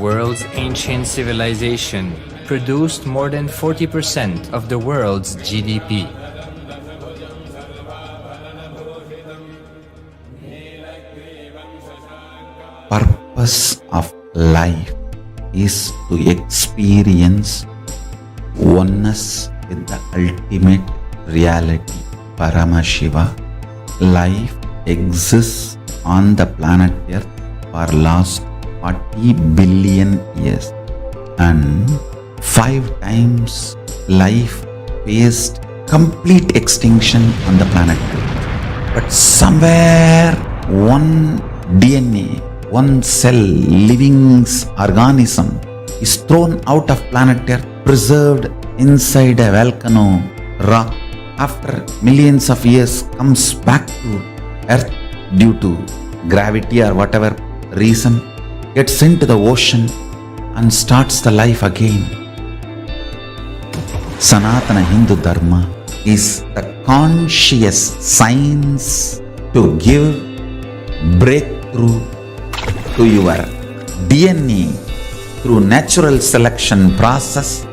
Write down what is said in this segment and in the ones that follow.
world's ancient civilization produced more than 40% of the world's GDP. Purpose of life is to experience oneness with the ultimate reality, Paramashiva. Life exists on the planet Earth for last 40 billion years, and 5 times life faced complete extinction on the planet Earth. But somewhere one DNA, one cell, living organism is thrown out of planet Earth, preserved inside a volcano rock. After millions of years comes back to Earth due to gravity or whatever reason, gets into the ocean and starts the life again. Sanatana Hindu Dharma is the conscious science to give breakthrough to your DNA through natural selection process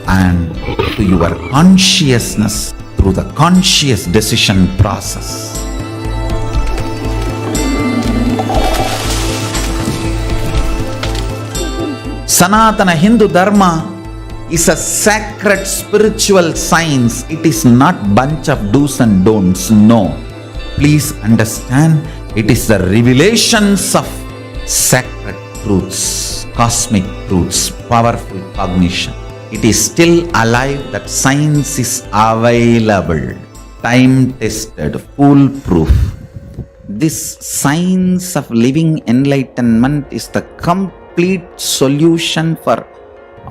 and to your consciousness through the conscious decision process. Sanatana Hindu Dharma is a sacred spiritual science. It is not bunch of do's and don'ts. No. Please understand, it is the revelations of sacred truths, cosmic truths, powerful cognition. It is still alive, that science is available, time-tested, foolproof. This science of living enlightenment is the complete solution for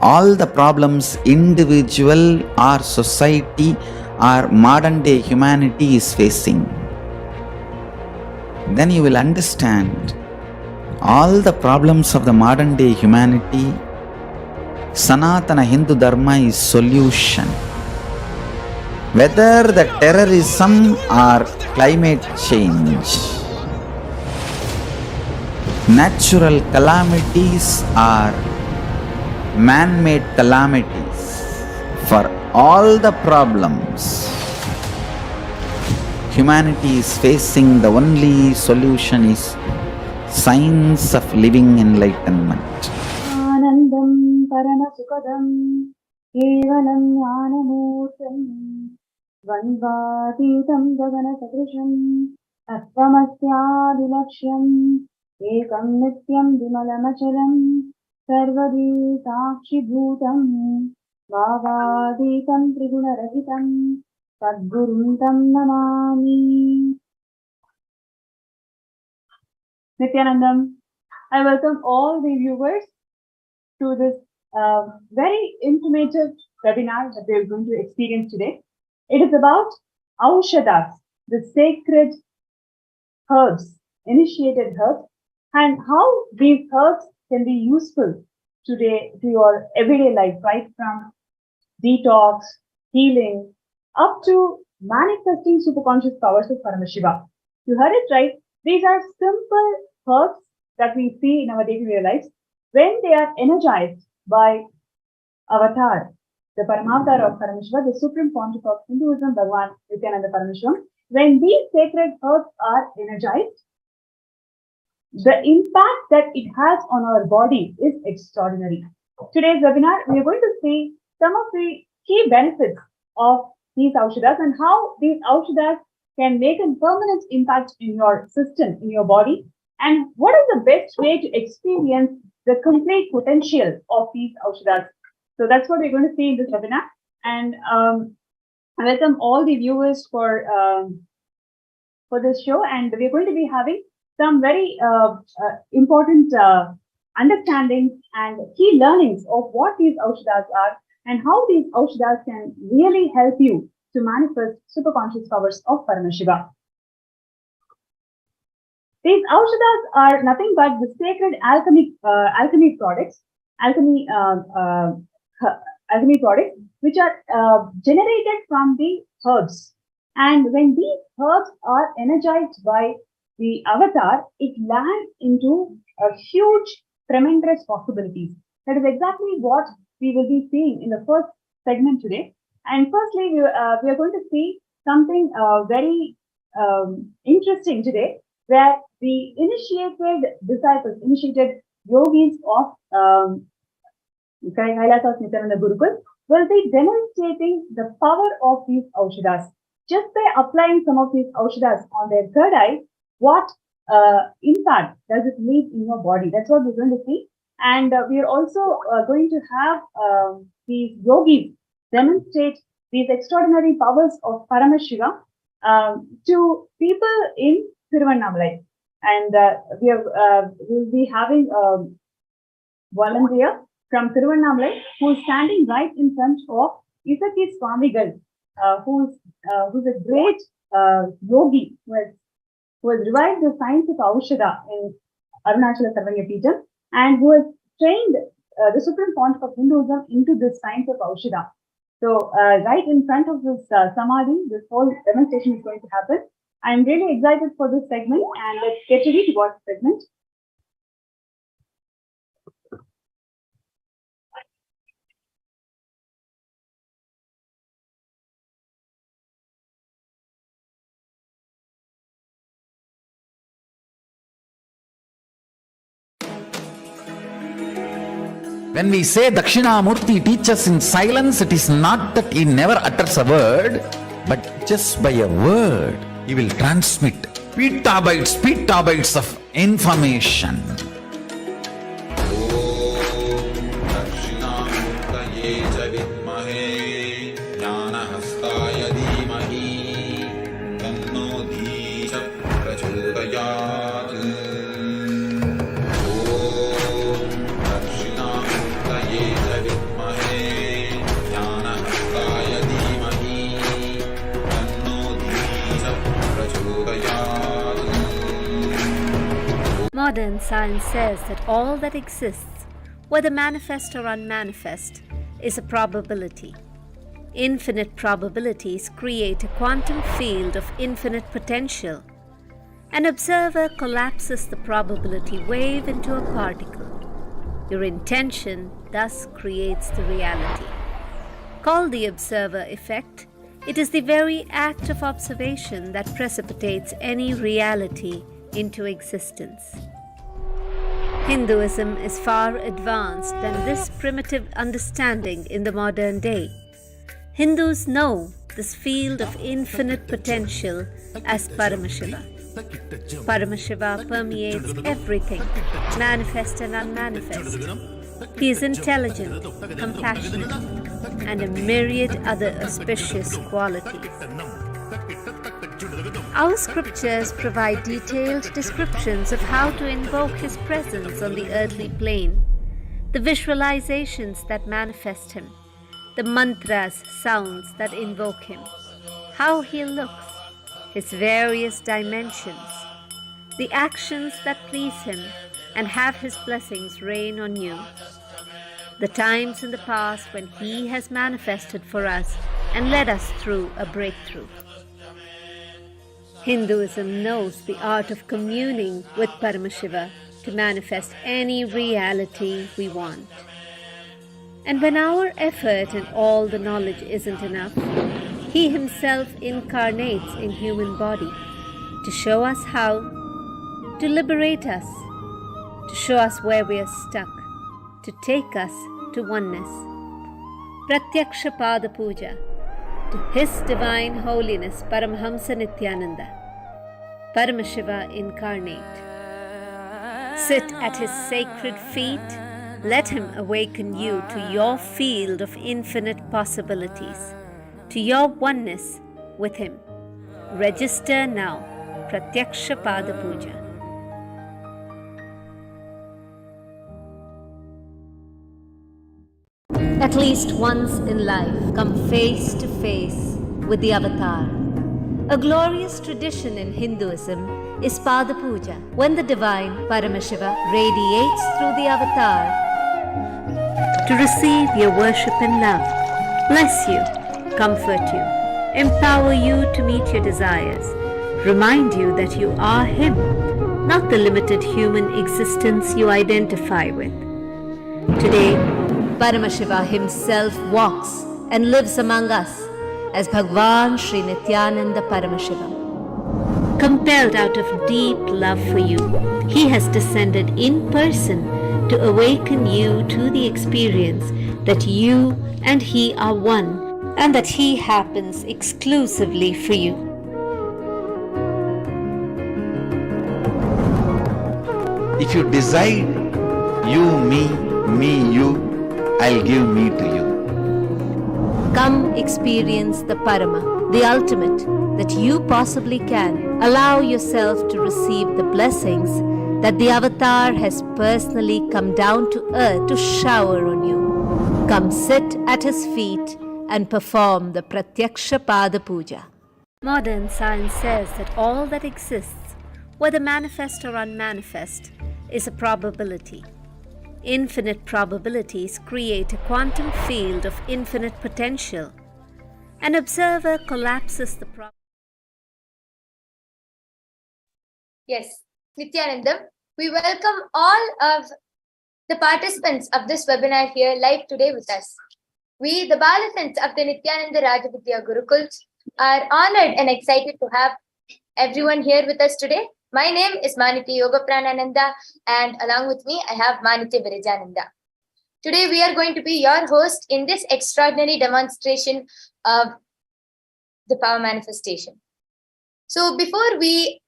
all the problems individual or society or modern day humanity is facing. Then you will understand all the problems of the modern day humanity. Sanatana Hindu Dharma is solution. Whether the terrorism or climate change, natural calamities or man-made calamities, for all the problems humanity is facing, the only solution is science of living enlightenment. Anandam Paramasukadam Kevalam Jnanamurtam Vandvatitam Gagana Sadrisham Attvamasyaadilakshyam Ekam Nityam Vimalamachalam Sarvadi Sakshi Bhutam Bhavaditam Triguna-rahitam Sadguruntam Namami. Nithyanandam, I welcome all the viewers to this very informative webinar that we are going to experience today. It is about Aushadas, the sacred herbs, initiated herbs, and how these herbs can be useful today to your everyday life, right from detox, healing, up to manifesting superconscious powers of Paramashiva. You heard it right. These are simple herbs that we see in our day-to-day lives when they are energized by Avatar, the Paramaavatar of Paramashiva, the supreme pontiff of Hinduism, Bhagwan Nithyananda Paramashivam. When these sacred herbs are energized, the impact that it has on our body is extraordinary. Today's webinar, we are going to see some of the key benefits of these Aushadas and how these Aushadas can make a permanent impact in your system, in your body, and what is the best way to experience the complete potential of these Aushadas. So that's what we're going to see in this webinar. And I welcome all the viewers for this show. And we're going to be having some very important understandings and key learnings of what these Aushadas are and how these Aushadas can really help you to manifest superconscious powers of Paramashiva. These Aushadas are nothing but the sacred alchemy products, alchemy products which are generated from the herbs. And when these herbs are energized by the avatar, it lands into a huge tremendous possibilities. That is exactly what we will be seeing in the first segment today. And firstly, we are going to see something very interesting today, where the initiated disciples, initiated yogis of KAILASA Nithyananda Gurukul will be demonstrating the power of these Aushadas. Just by applying some of these Aushadas on their third eye, what impact does it leave in your body? That's what we're going to see. And we are also going to have these yogis demonstrate these extraordinary powers of Paramashiva to people in Thiruvannamalai. And we will be having a volunteer from Thiruvannamalai who is standing right in front of Isaki Swamigal, who's a great yogi who has revived the science of Aushada in Arunachala Sarvanya Peetham, and who has trained the Supreme Pontiff of Hinduism into this science of Aushada. So right in front of this Samadhi, this whole demonstration is going to happen. I'm really excited for this segment, and let's get ready to watch the segment. When we say Dakshinamurti teaches in silence, it is not that he never utters a word, but just by a word, he will transmit petabytes of information. Modern science says that all that exists, whether manifest or unmanifest, is a probability. Infinite probabilities create a quantum field of infinite potential. An observer collapses the probability wave into a particle. Your intention thus creates the reality. Called the observer effect, it is the very act of observation that precipitates any reality into existence. Hinduism is far advanced than this primitive understanding in the modern day. Hindus know this field of infinite potential as Paramashiva. Paramashiva permeates everything, manifest and unmanifest. He is intelligent, compassionate, and a myriad other auspicious qualities. Our scriptures provide detailed descriptions of how to invoke His presence on the earthly plane, the visualizations that manifest Him, the mantras, sounds that invoke Him, how He looks, His various dimensions, the actions that please Him and have His blessings rain on you, the times in the past when He has manifested for us and led us through a breakthrough. Hinduism knows the art of communing with Paramashiva to manifest any reality we want. And when our effort and all the knowledge isn't enough, He Himself incarnates in human body to show us how, to liberate us, to show us where we are stuck, to take us to oneness. Pratyaksha Pada Puja to His Divine Holiness Paramahamsa Nithyananda, Paramashiva incarnate. Sit at His sacred feet, let Him awaken you to your field of infinite possibilities, to your oneness with Him. Register now, Pratyaksha Pada Puja. At least once in life, come face to face with the Avatar. A glorious tradition in Hinduism is Pada Puja, when the divine Paramashiva radiates through the Avatar to receive your worship and love, bless you, comfort you, empower you to meet your desires, remind you that you are Him, not the limited human existence you identify with. Today, Paramashiva himself walks and lives among us as Bhagwan Sri Nithyananda Paramashivam. Compelled out of deep love for you, he has descended in person to awaken you to the experience that you and he are one and that he happens exclusively for you. If you decide you, me, you, I'll give me to you. Come experience the Parama, the ultimate that you possibly can. Allow yourself to receive the blessings that the Avatar has personally come down to earth to shower on you. Come sit at his feet and perform the Pratyaksha Pada Puja. Modern science says that all that exists, whether manifest or unmanifest, is a probability. Infinite probabilities create a quantum field of infinite potential. An observer collapses the Yes, Nithyanandam, we welcome all of the participants of this webinar here live today with us. We, the Balasants of the Nithyananda Rajavidya Gurukuls, are honored and excited to have everyone here with us today. My name is Maniti Yoga Pranananda, and along with me, I have Maniti Virajananda. Today, we are going to be your host in this extraordinary demonstration of the power manifestation. So before we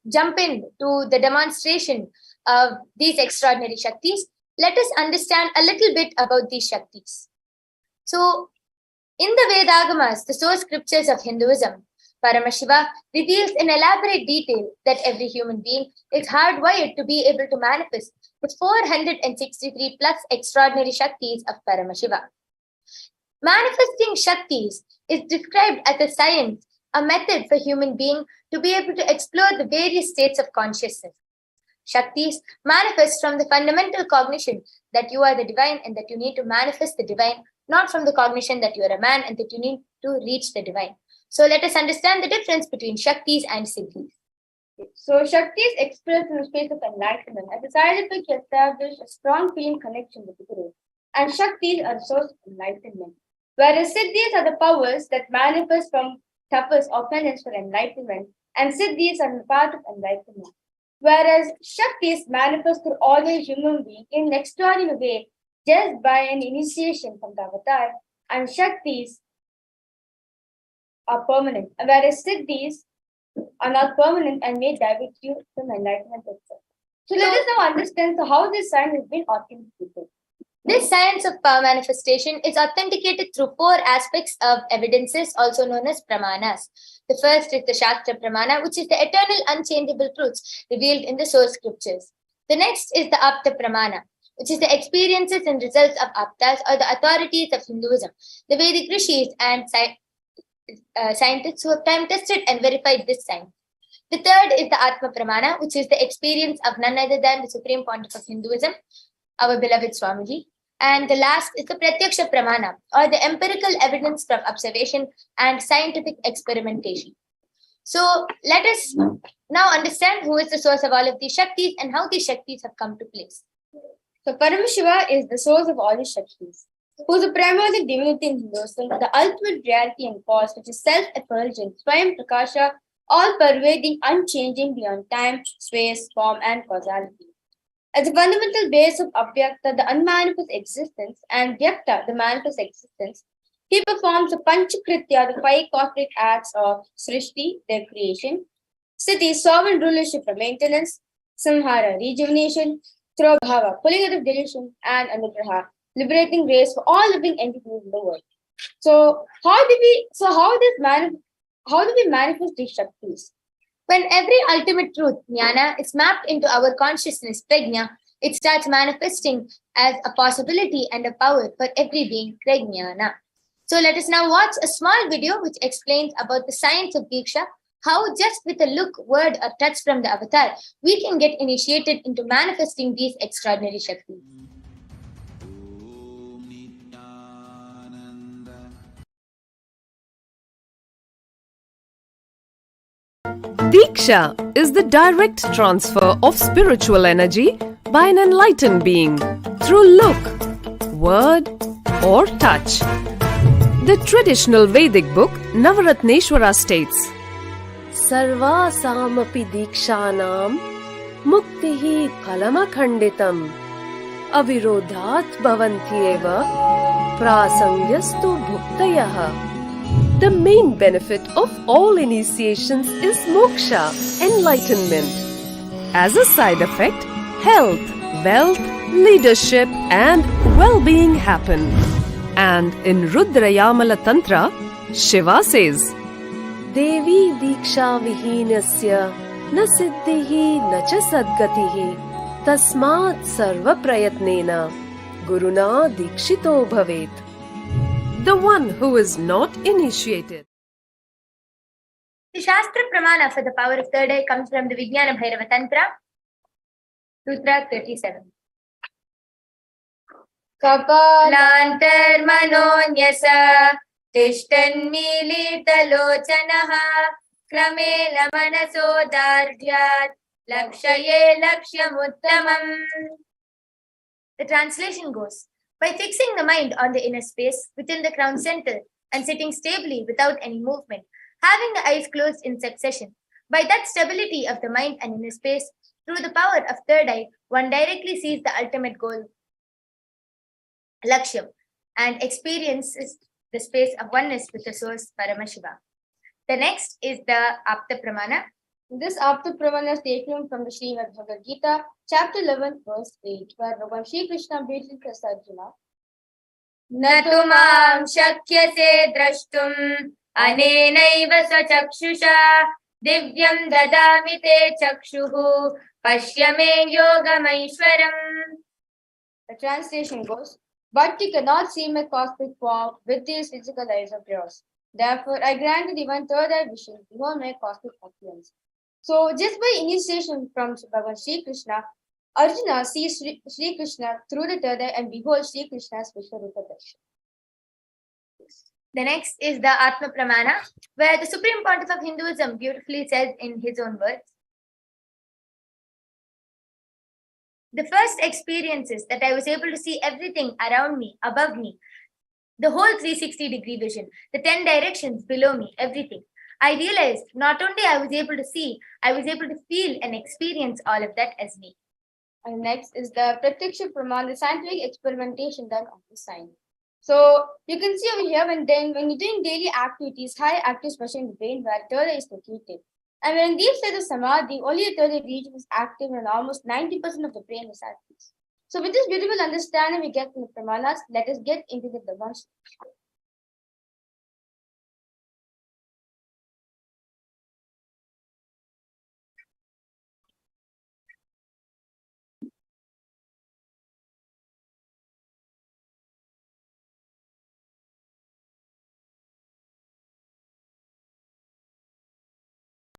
jump into the demonstration of these extraordinary Shaktis, let us understand a little bit about these Shaktis. So, in the Vedagamas, the source scriptures of Hinduism, Paramashiva reveals in elaborate detail that every human being is hardwired to be able to manifest the 463 plus extraordinary Shaktis of Paramashiva. Manifesting Shaktis is described as a science, a method for human being to be able to explore the various states of consciousness. Shaktis manifest from the fundamental cognition that you are the divine and that you need to manifest the divine, not from the cognition that you are a man and that you need to reach the divine. So let us understand the difference between Shaktis and Siddhis. So Shaktis expressed in the space of enlightenment are decided to establish a strong feeling connection with the Guru. And Shaktis are the source of enlightenment. Whereas Siddhis are the powers that manifest from tapas or penance for enlightenment, and Siddhis are the path of enlightenment. Whereas Shaktis manifest through all the human being in an extraordinary way just by an initiation from the avatar, and Shaktis are permanent, whereas Siddhis are not permanent and may divert you from enlightenment itself. So let us now understand how this science has been authenticated. This science of power manifestation is authenticated through 4 aspects of evidences, also known as pramanas. The first is the Shastra Pramana, which is the eternal unchangeable truths revealed in the source scriptures. The next is the Apta Pramana, which is the experiences and results of Aptas or the authorities of Hinduism, the Vedic rishis and scientists who have time tested and verified this science. The third is the Atma Pramana, which is the experience of none other than the Supreme Pontiff of Hinduism, our beloved Swamiji. And the last is the Pratyaksha Pramana, or the empirical evidence from observation and scientific experimentation. So let us now understand who is the source of all of these Shaktis and how these Shaktis have come to place. So Paramashiva is the source of all the Shaktis, who is the primary divinity in Hinduism, the ultimate reality and cause, which is self-effulgent, Swayam Prakasha, all-pervading, unchanging beyond time, space, form, and causality. As the fundamental base of Avyakta, the unmanifest existence, and Vyakta, the manifest existence, he performs the Panchakritya, the 5 cosmic acts of Srishti, their creation, Siddhi, sovereign rulership for maintenance, Samhara, rejuvenation, Trobhava, pulling out of deletion, and Anugraha, liberating grace for all living entities in the world. So how do we manifest these Shaktis? When every ultimate truth, jnana, is mapped into our consciousness, prajna, it starts manifesting as a possibility and a power for every being, prajnana. So let us now watch a small video which explains about the science of Diksha, how just with a look, word, or touch from the avatar, we can get initiated into manifesting these extraordinary Shaktis. Diksha is the direct transfer of spiritual energy by an enlightened being through look, word, or touch. The traditional Vedic book Navaratneshwara states, Sarvasamapi Dikshanam Muktihi Phalamakhanditam Avirodhat Bhavantyeva Prasangyastu Bhuktayaha. The main benefit of all initiations is moksha, enlightenment. As a side effect, health, wealth, leadership and well-being happen. And in Rudrayamala Tantra, Shiva says, Devi Diksha Vihinasya Na Siddhihi Na Cha Sadgatihi Tasmat Sarva Prayatnena Guruna Dikshito Bhavet. The one who is not initiated. The Shastra Pramana for the power of third eye comes from the Vijnana Bhairava Tantra, Sutra 37. Kapalantar manonyasa tishtanmilita lochanaha kramena manaso darjat lakshaye lakshyamuttamam. The translation goes, by fixing the mind on the inner space within the crown center and sitting stably without any movement, having the eyes closed in succession, by that stability of the mind and inner space, through the power of third eye, one directly sees the ultimate goal, Lakshyam, and experiences the space of oneness with the source, Paramashiva. The next is the Apta Pramana. This Apta Pramana is taken from the Srimad Bhagavad Gita, chapter 11, verse 8, where Bhagavan Shri Krishna basically Arjuna, Natu mam shakyase drashtum anenaiva swachakshisha divyam dadami te chakshuhu pashyame yogamaishwaram. The translation goes, but you cannot see my cosmic form with these physical eyes of yours. Therefore, I granted even third eye vision beyond my cosmic appearance. So, just by initiation from Bhagavan Shri Krishna, Arjuna sees Shri Krishna through the third eye and beholds Shri Krishna's Vishwarupa Darshan. The next is the Atma Pramana, where the Supreme Pontiff of Hinduism beautifully says in his own words, the first experience is that I was able to see everything around me, above me, the whole 360-degree vision, the 10 directions below me, everything. I realized not only I was able to see, I was able to feel and experience all of that as me. And next is the Pratyaksha Pramana, the scientific experimentation done on the sign. So you can see over here when you're doing daily activities, high active especially in the brain where third eye is located. And when in deep state of samadhi, only the third eye region is active and almost 90% of the brain is active. So with this beautiful understanding we get from the Pramanas, let us get into the demonstration.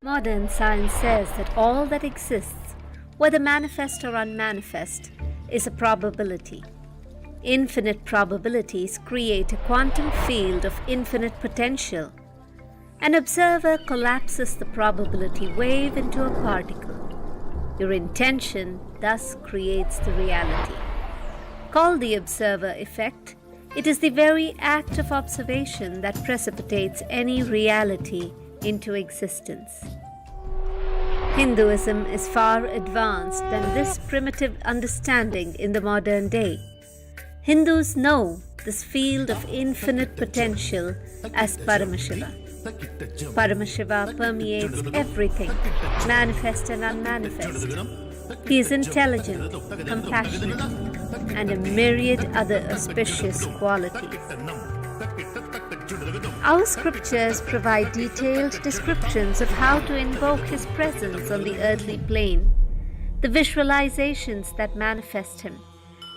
Modern science says that all that exists, whether manifest or unmanifest, is a probability. Infinite probabilities create a quantum field of infinite potential. An observer collapses the probability wave into a particle. Your intention thus creates the reality. Called the observer effect, it is the very act of observation that precipitates any reality into existence. Hinduism is far advanced than this primitive understanding in the modern day. Hindus know this field of infinite potential as Paramashiva. Paramashiva permeates everything, manifest and unmanifest. He is intelligent, compassionate, and a myriad other auspicious qualities. Our scriptures provide detailed descriptions of how to invoke His presence on the earthly plane, the visualizations that manifest Him,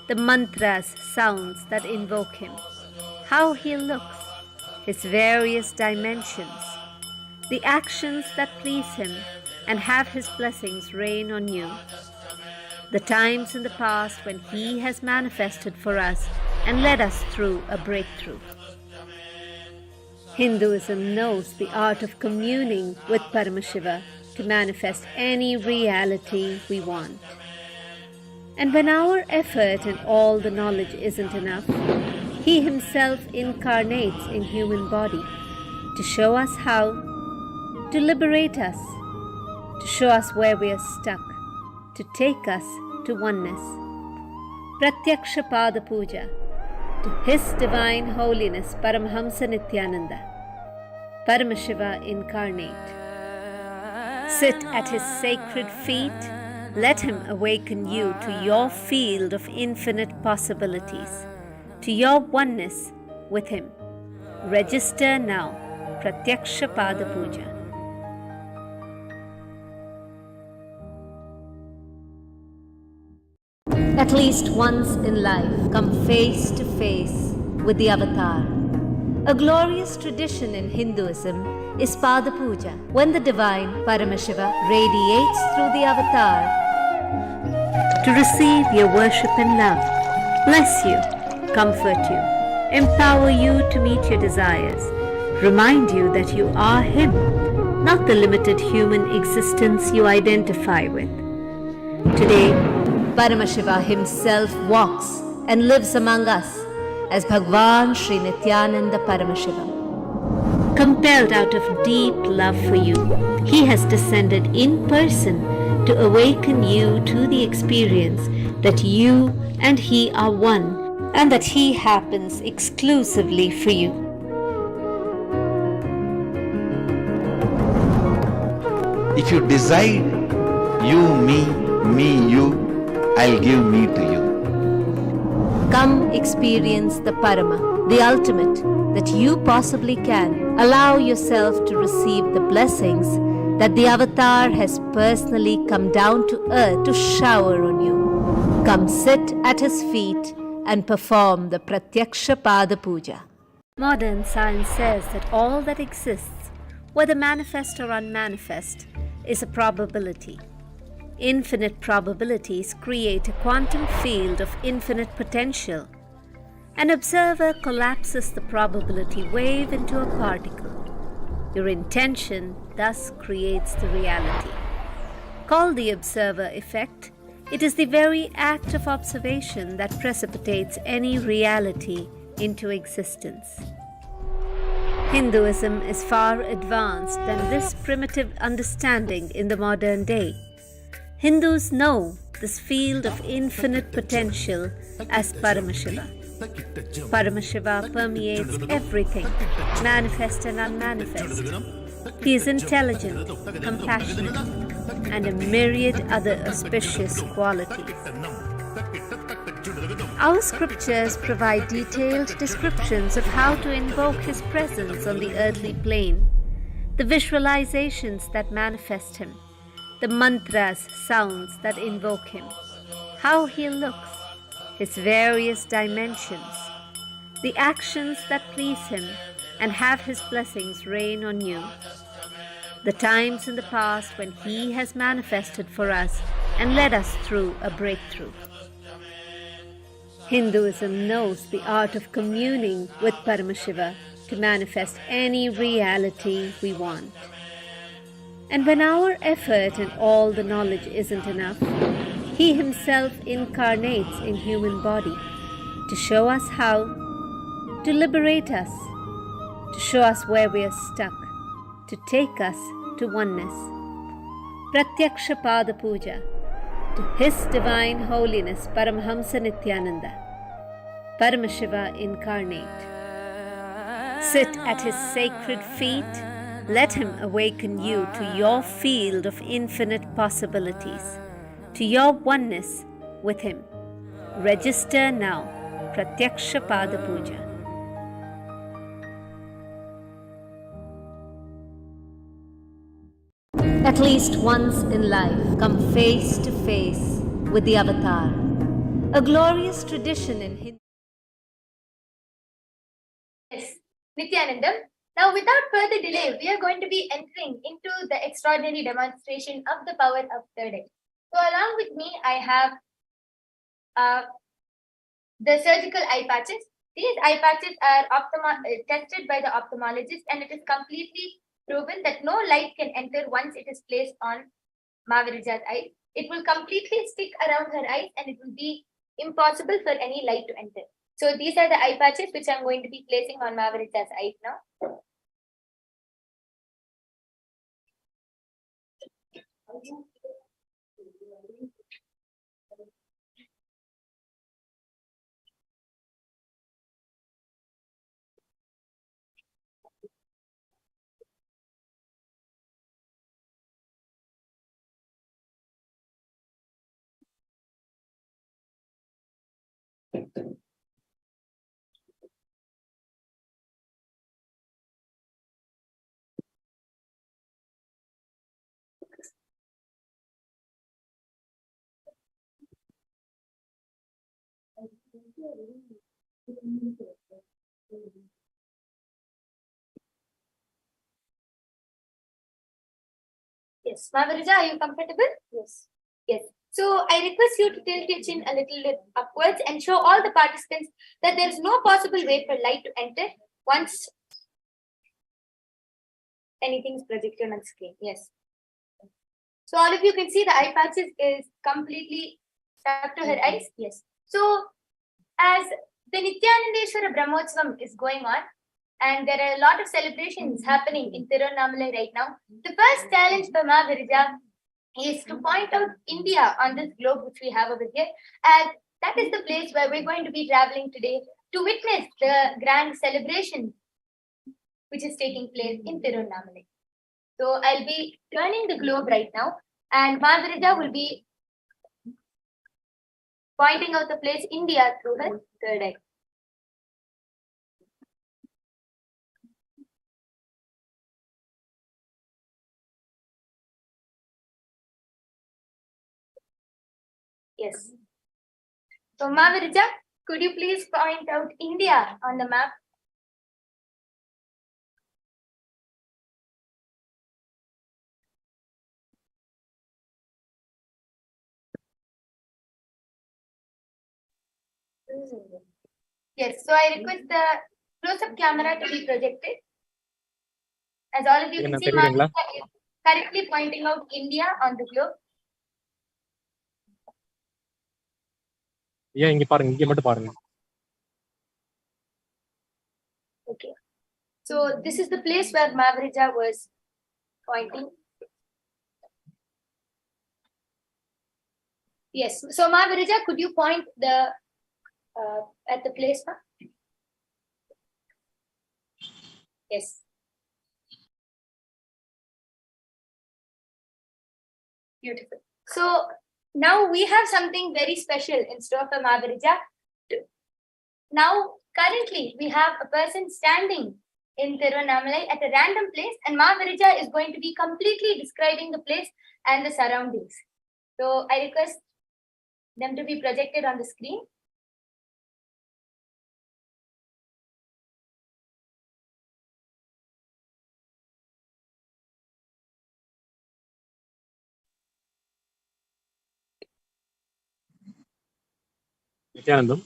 the mantras, sounds that invoke Him, how He looks, His various dimensions, the actions that please Him and have His blessings rain on you, the times in the past when He has manifested for us and led us through a breakthrough. Hinduism knows the art of communing with Paramashiva to manifest any reality we want. And when our effort and all the knowledge isn't enough, He Himself incarnates in human body to show us how, to liberate us, to show us where we are stuck, to take us to oneness. Pratyaksha Pada Puja to His Divine Holiness Paramahamsa Nithyananda, Paramashiva incarnate. Sit at His sacred feet. Let Him awaken you to your field of infinite possibilities, to your oneness with Him. Register now. Pratyaksha Pada Puja. At least once in life, come face to face with the Avatar. A glorious tradition in Hinduism is Pada Puja, when the divine Paramashiva radiates through the Avatar to receive your worship and love, bless you, comfort you, empower you to meet your desires, remind you that you are Him, not the limited human existence you identify with. Today, Paramashiva Himself walks and lives among us as Bhagwan Sri Nithyananda Paramashivam. Compelled out of deep love for you, He has descended in person to awaken you to the experience that you and He are one, and that He happens exclusively for you. If you decide you, me, you, I'll give me to you. Come experience the Parama, the ultimate that you possibly can. Allow yourself to receive the blessings that the Avatar has personally come down to earth to shower on you. Come sit at His feet and perform the Pratyaksha Pada Puja. Modern science says that all that exists, whether manifest or unmanifest, is a probability. Infinite probabilities create a quantum field of infinite potential. An observer collapses the probability wave into a particle. Your intention thus creates the reality. Called the observer effect, it is the very act of observation that precipitates any reality into existence. Hinduism is far advanced than this primitive understanding in the modern day. Hindus know this field of infinite potential as Paramashiva. Paramashiva permeates everything, manifest and unmanifest. He is intelligent, compassionate, and a myriad other auspicious qualities. Our scriptures provide detailed descriptions of how to invoke His presence on the earthly plane, the visualizations that manifest Him, the mantras, sounds that invoke Him, how He looks, His various dimensions, the actions that please Him and have His blessings rain on you, the times in the past when He has manifested for us and led us through a breakthrough. Hinduism knows the art of communing with Paramashiva to manifest any reality we want. And when our effort and all the knowledge isn't enough, He Himself incarnates in human body to show us how, to liberate us, to show us where we are stuck, to take us to oneness. Pratyaksha Pada Puja to His Divine Holiness Paramahamsa Nithyananda, Paramashiva incarnate. Sit at His sacred feet. Let Him awaken you to your field of infinite possibilities, to your oneness with Him. Register now. Pratyaksha Pada Puja. At least once in life, come face to face with the Avatar. A glorious tradition in Hindu. Yes, Nithyanandam. Now, without further delay, we are going to be entering into the extraordinary demonstration of the power of third eye. So, along with me, I have the surgical eye patches. These eye patches are tested by the ophthalmologist, and it is completely proven that no light can enter once it is placed on Mavirija's eyes. It will completely stick around her eyes and it will be impossible for any light to enter. So these are the eye patches which I'm going to be placing on Mavirija's eyes now. Yes, Mavarija, are you comfortable? Yes. Yes. So I request you to tilt your chin a little bit upwards and show all the participants that there is no possible way for light to enter once anything is projected on screen. Yes. So all of you can see the eye patches is completely stuck to her eyes. Yes. So as the Nithyanandeshwara Brahmotsavam is going on, and there are a lot of celebrations happening in Tiruvannamalai right now, the first challenge for Mavirija is to point out India on this globe which we have over here, and that is the place where we're going to be traveling today to witness the grand celebration which is taking place in Tiruvannamalai. So I'll be turning the globe right now, and Mavirija will be pointing out the place India through her third eye. Yes. So Mavirija, could you please point out India on the map? Yes, so I request the close-up camera to be projected. As all of you can see, Mavirija is correctly pointing out India on the globe. Yeah, இங்க பாருங்க, இங்க மட்டும் பாருங்க. Okay. So this is the place where Mavirija was pointing. Yes. So Mavirija, could you point the at the place now? Yes. Beautiful. So now we have something very special in store for Mavirija. Now, currently, we have a person standing in Tiruvannamalai at a random place, and Mavirija is going to be completely describing the place and the surroundings. So I request them to be projected on the screen. Nithyanandam.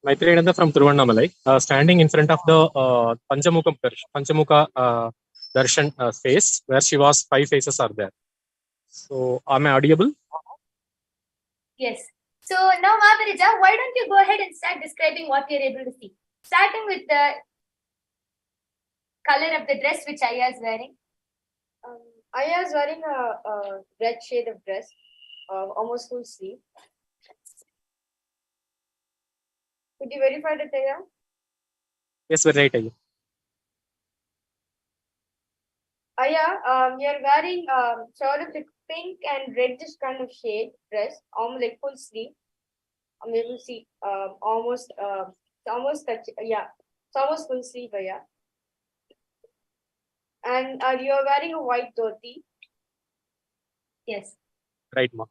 Nithyananda from Tiruvannamalai, standing in front of the Panchamukha Darshan face, where Shiva's 5 faces are there. So, am I audible? Yes. So now, Mavirija, why don't you go ahead and start describing what you're able to see? Starting with the color of the dress which Aya is wearing. Aya is wearing a red shade of dress, almost full sleeve. Could you verify that, Aya? Yes, we're right. Aya, you're wearing sort of like pink and reddish kind of shade dress, almost like full sleeve. I'm able to see almost touch. Yeah, it's almost full sleeve, Aya. And you're wearing a white dhoti. Yes. Right, ma.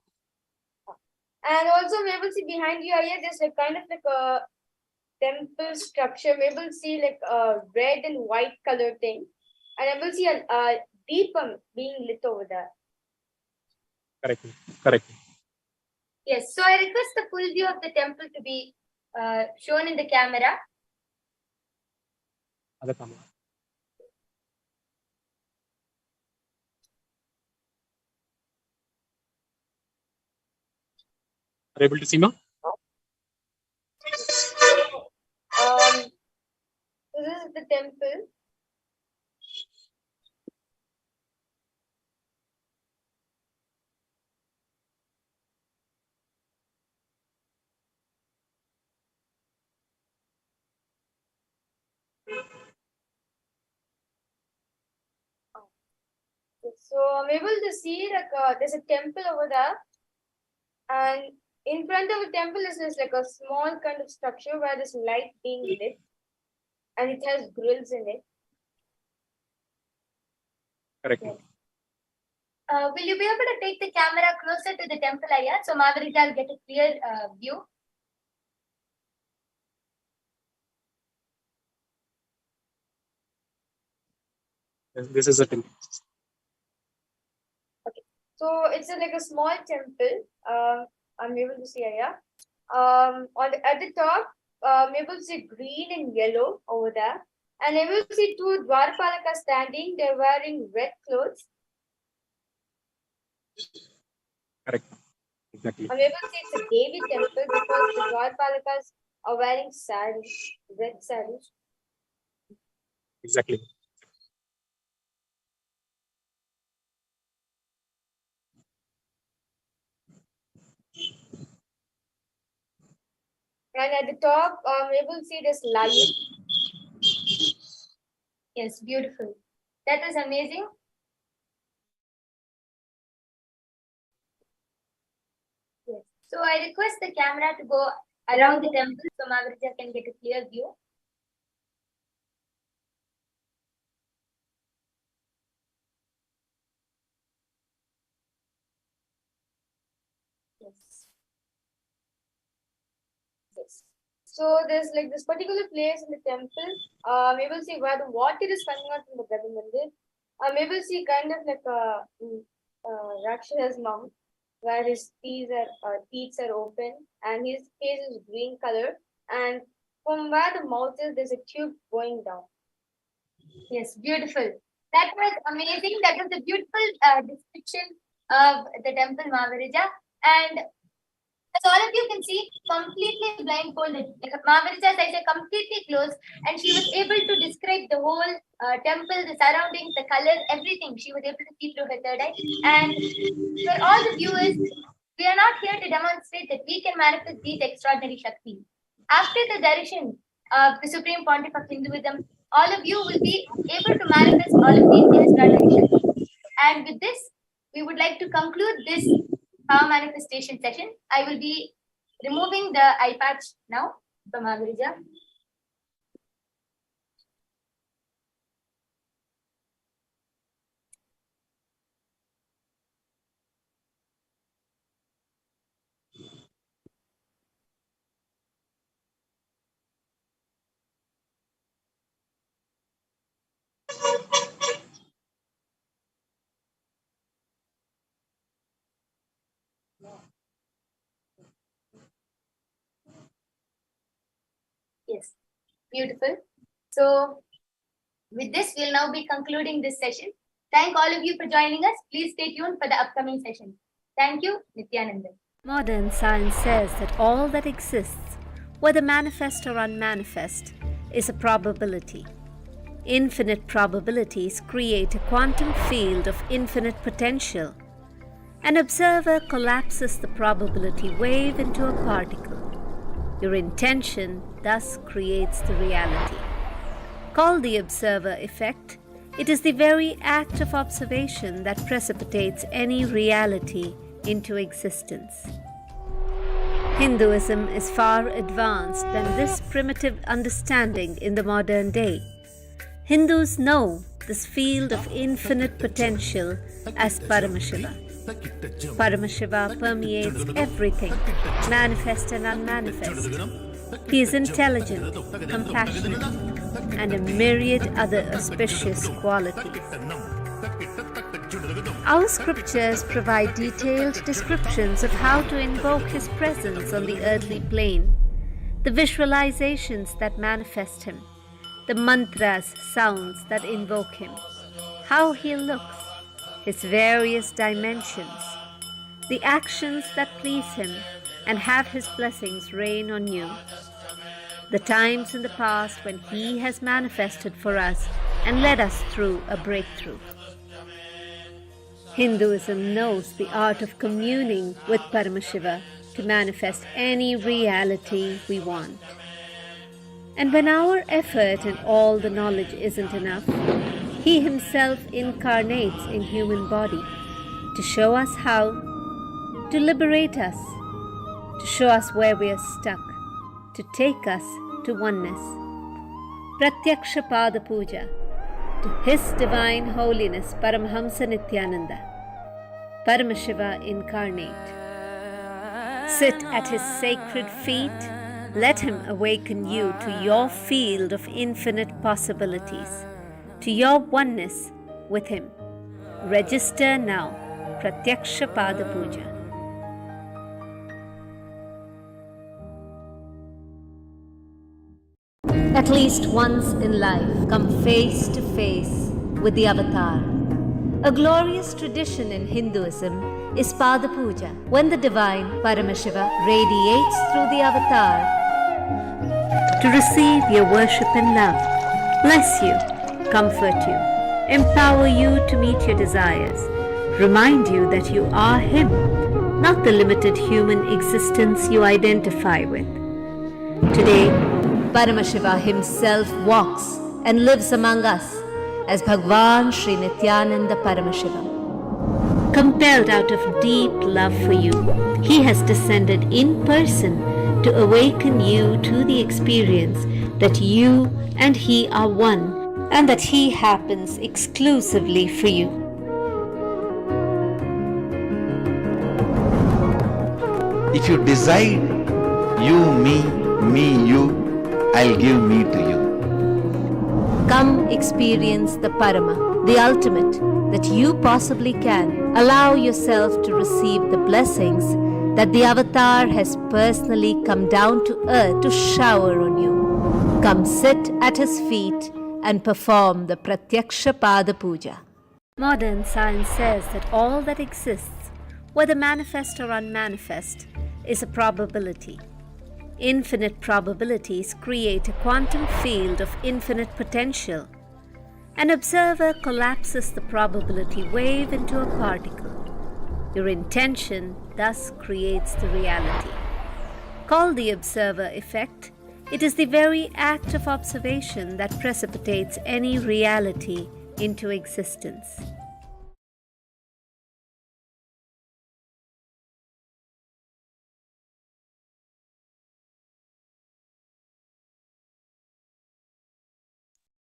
And also, we will see behind you, Aya, there's like kind of like a temple structure. We will see like a red and white color thing. And I will see a deepam being lit over there. Correct. Correct. Yes. So I request the full view of the temple to be shown in the camera. ಅದಕ್ಕಮ್ಮ. Are you able to see, ma? So this is the temple. So I'm able to see there's a temple over there, and in front of the temple is this like a small kind of structure where there's light being lit, and it has grills in it. Correct. Yes. Will you be able to take the camera closer to the temple, Ayya, so Margarita will get a clear view? This is a temple. So it's like a small temple. I'm able to see Ayya. At the top, I'm able to see green and yellow over there. And I will see two Dwarpalakas standing. They're wearing red clothes. Correct. Exactly. I'm able to see it's a Devi temple because the Dwarpalakas are wearing saris, red saris. Exactly. And at the top, I'm able to see this lion. Yes, beautiful. That was amazing. Yes. So I request the camera to go around the temple so Margarita can get a clear view. Yes. Yes. So there's like this particular place in the temple. I'm able to see where the water is coming out from the Brahma Mandir. I'm able to see kind of like a Rakshas's mouth, where his teeth are open and his face is green color. And from where the mouth is, there's a tube going down. Yes, beautiful. That was amazing. That was a beautiful description of the temple, Margarita. And as all of you can see, completely blindfolded. Like Margarita's eyes are completely closed, and she was able to describe the whole temple, the surroundings, the colors, everything. She was able to see through her third eye. And for all the viewers, we are not here to demonstrate that we can manifest these extraordinary Shaktis. After the darshan of the Supreme Pontiff of Hinduism, all of you will be able to manifest all of these extraordinary Shaktis. And with this, we would like to conclude this power manifestation session. I will be removing the eye patch now from Margarita. Yes, beautiful. So with this, we'll now be concluding this session. Thank all of you for joining us. Please stay tuned for the upcoming session. Thank you, Nithyananda. Modern science says that all that exists, whether manifest or unmanifest, is a probability. Infinite probabilities create a quantum field of infinite potential. An observer collapses the probability wave into a particle. Your intention thus creates the reality. Called the observer effect, it is the very act of observation that precipitates any reality into existence. Hinduism is far advanced than this primitive understanding in the modern day. Hindus know this field of infinite potential as Paramashiva. Paramashiva permeates everything, manifest and unmanifest. He is intelligent, compassionate, and a myriad other auspicious qualities. Our scriptures provide detailed descriptions of how to invoke His presence on the earthly plane, the visualizations that manifest Him, the mantras, sounds that invoke him, how he looks, his various dimensions, the actions that please him and have his blessings rain on you, the times in the past when he has manifested for us and led us through a breakthrough. Hinduism knows the art of communing with Paramashiva to manifest any reality we want. And when our effort and all the knowledge isn't enough, he himself incarnates in human body to show us how, to liberate us, to show us where we are stuck, to take us to oneness. Pratyaksha Pada Puja to His Divine Holiness Paramahamsa Nithyananda, Paramashiva incarnate. Sit at his sacred feet. Let him awaken you to your field of infinite possibilities, to your oneness with him. Register now. Pratyaksha Pada Puja. At least once in life, come face to face with the avatar. A glorious tradition in Hinduism is Pada Puja, when the divine Paramashiva radiates through the avatar to receive your worship and love, bless you, comfort you, empower you to meet your desires, remind you that you are him, not the limited human existence you identify with. Today, Paramashiva himself walks and lives among us as Bhagwan Sri Nithyananda Paramashivam. Compelled out of deep love for you, he has descended in person to awaken you to the experience that you and he are one, and that he happens exclusively for you. If you decide you, me, you, I'll give me to you. Come experience the Parama, the ultimate that you possibly can. Allow yourself to receive the blessings that the avatar has personally come down to earth to shower on you. Come sit at his feet and perform the Pratyaksha Pada Puja. Modern science says that all that exists, whether manifest or unmanifest, is a probability. Infinite probabilities create a quantum field of infinite potential. An observer collapses the probability wave into a particle. Your intention thus creates the reality. Called the observer effect, it is the very act of observation that precipitates any reality into existence.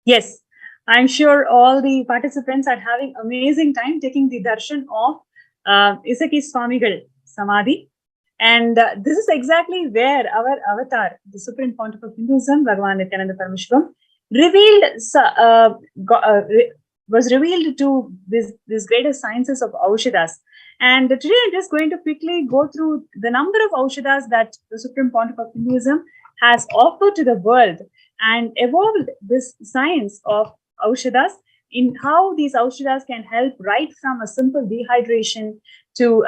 Yes, I'm sure all the participants are having amazing time taking the darshan of Isaki Swamigal Samadhi. And this is exactly where our avatar, the Supreme Pontiff of Hinduism, Bhagavan Nithyananda Paramashivam, was revealed to these greatest sciences of Aushadas. And today I'm just going to quickly go through the number of Aushadas that the Supreme Pontiff of Hinduism has offered to the world and evolved this science of Aushadas in how these Aushadas can help right from a simple dehydration to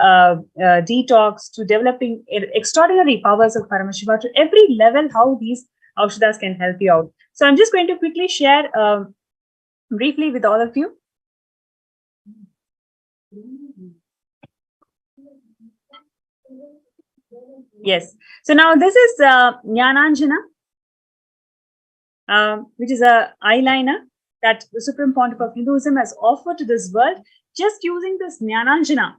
detox to developing extraordinary powers of Paramashiva to every level, how these Aushadas can help you out. So I'm just going to quickly share briefly with all of you. Yes. So now this is Jnananjana, which is a eyeliner that the Supreme Pontiff of Hinduism has offered to this world, just using this Jnananjana,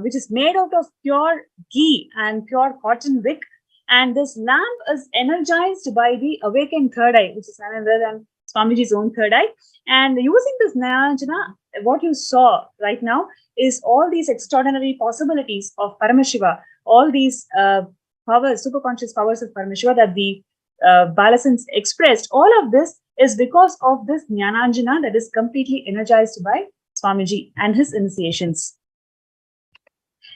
which is made out of pure ghee and pure cotton wick. And this lamp is energized by the awakened third eye, which is none other than Swamiji's own third eye. And using this Jnananjana, what you saw right now is all these extraordinary possibilities of Paramashiva, all these powers, superconscious powers of Paramashiva that the Balasans expressed. All of this is because of this Jnananjana that is completely energized by Swamiji and his initiations.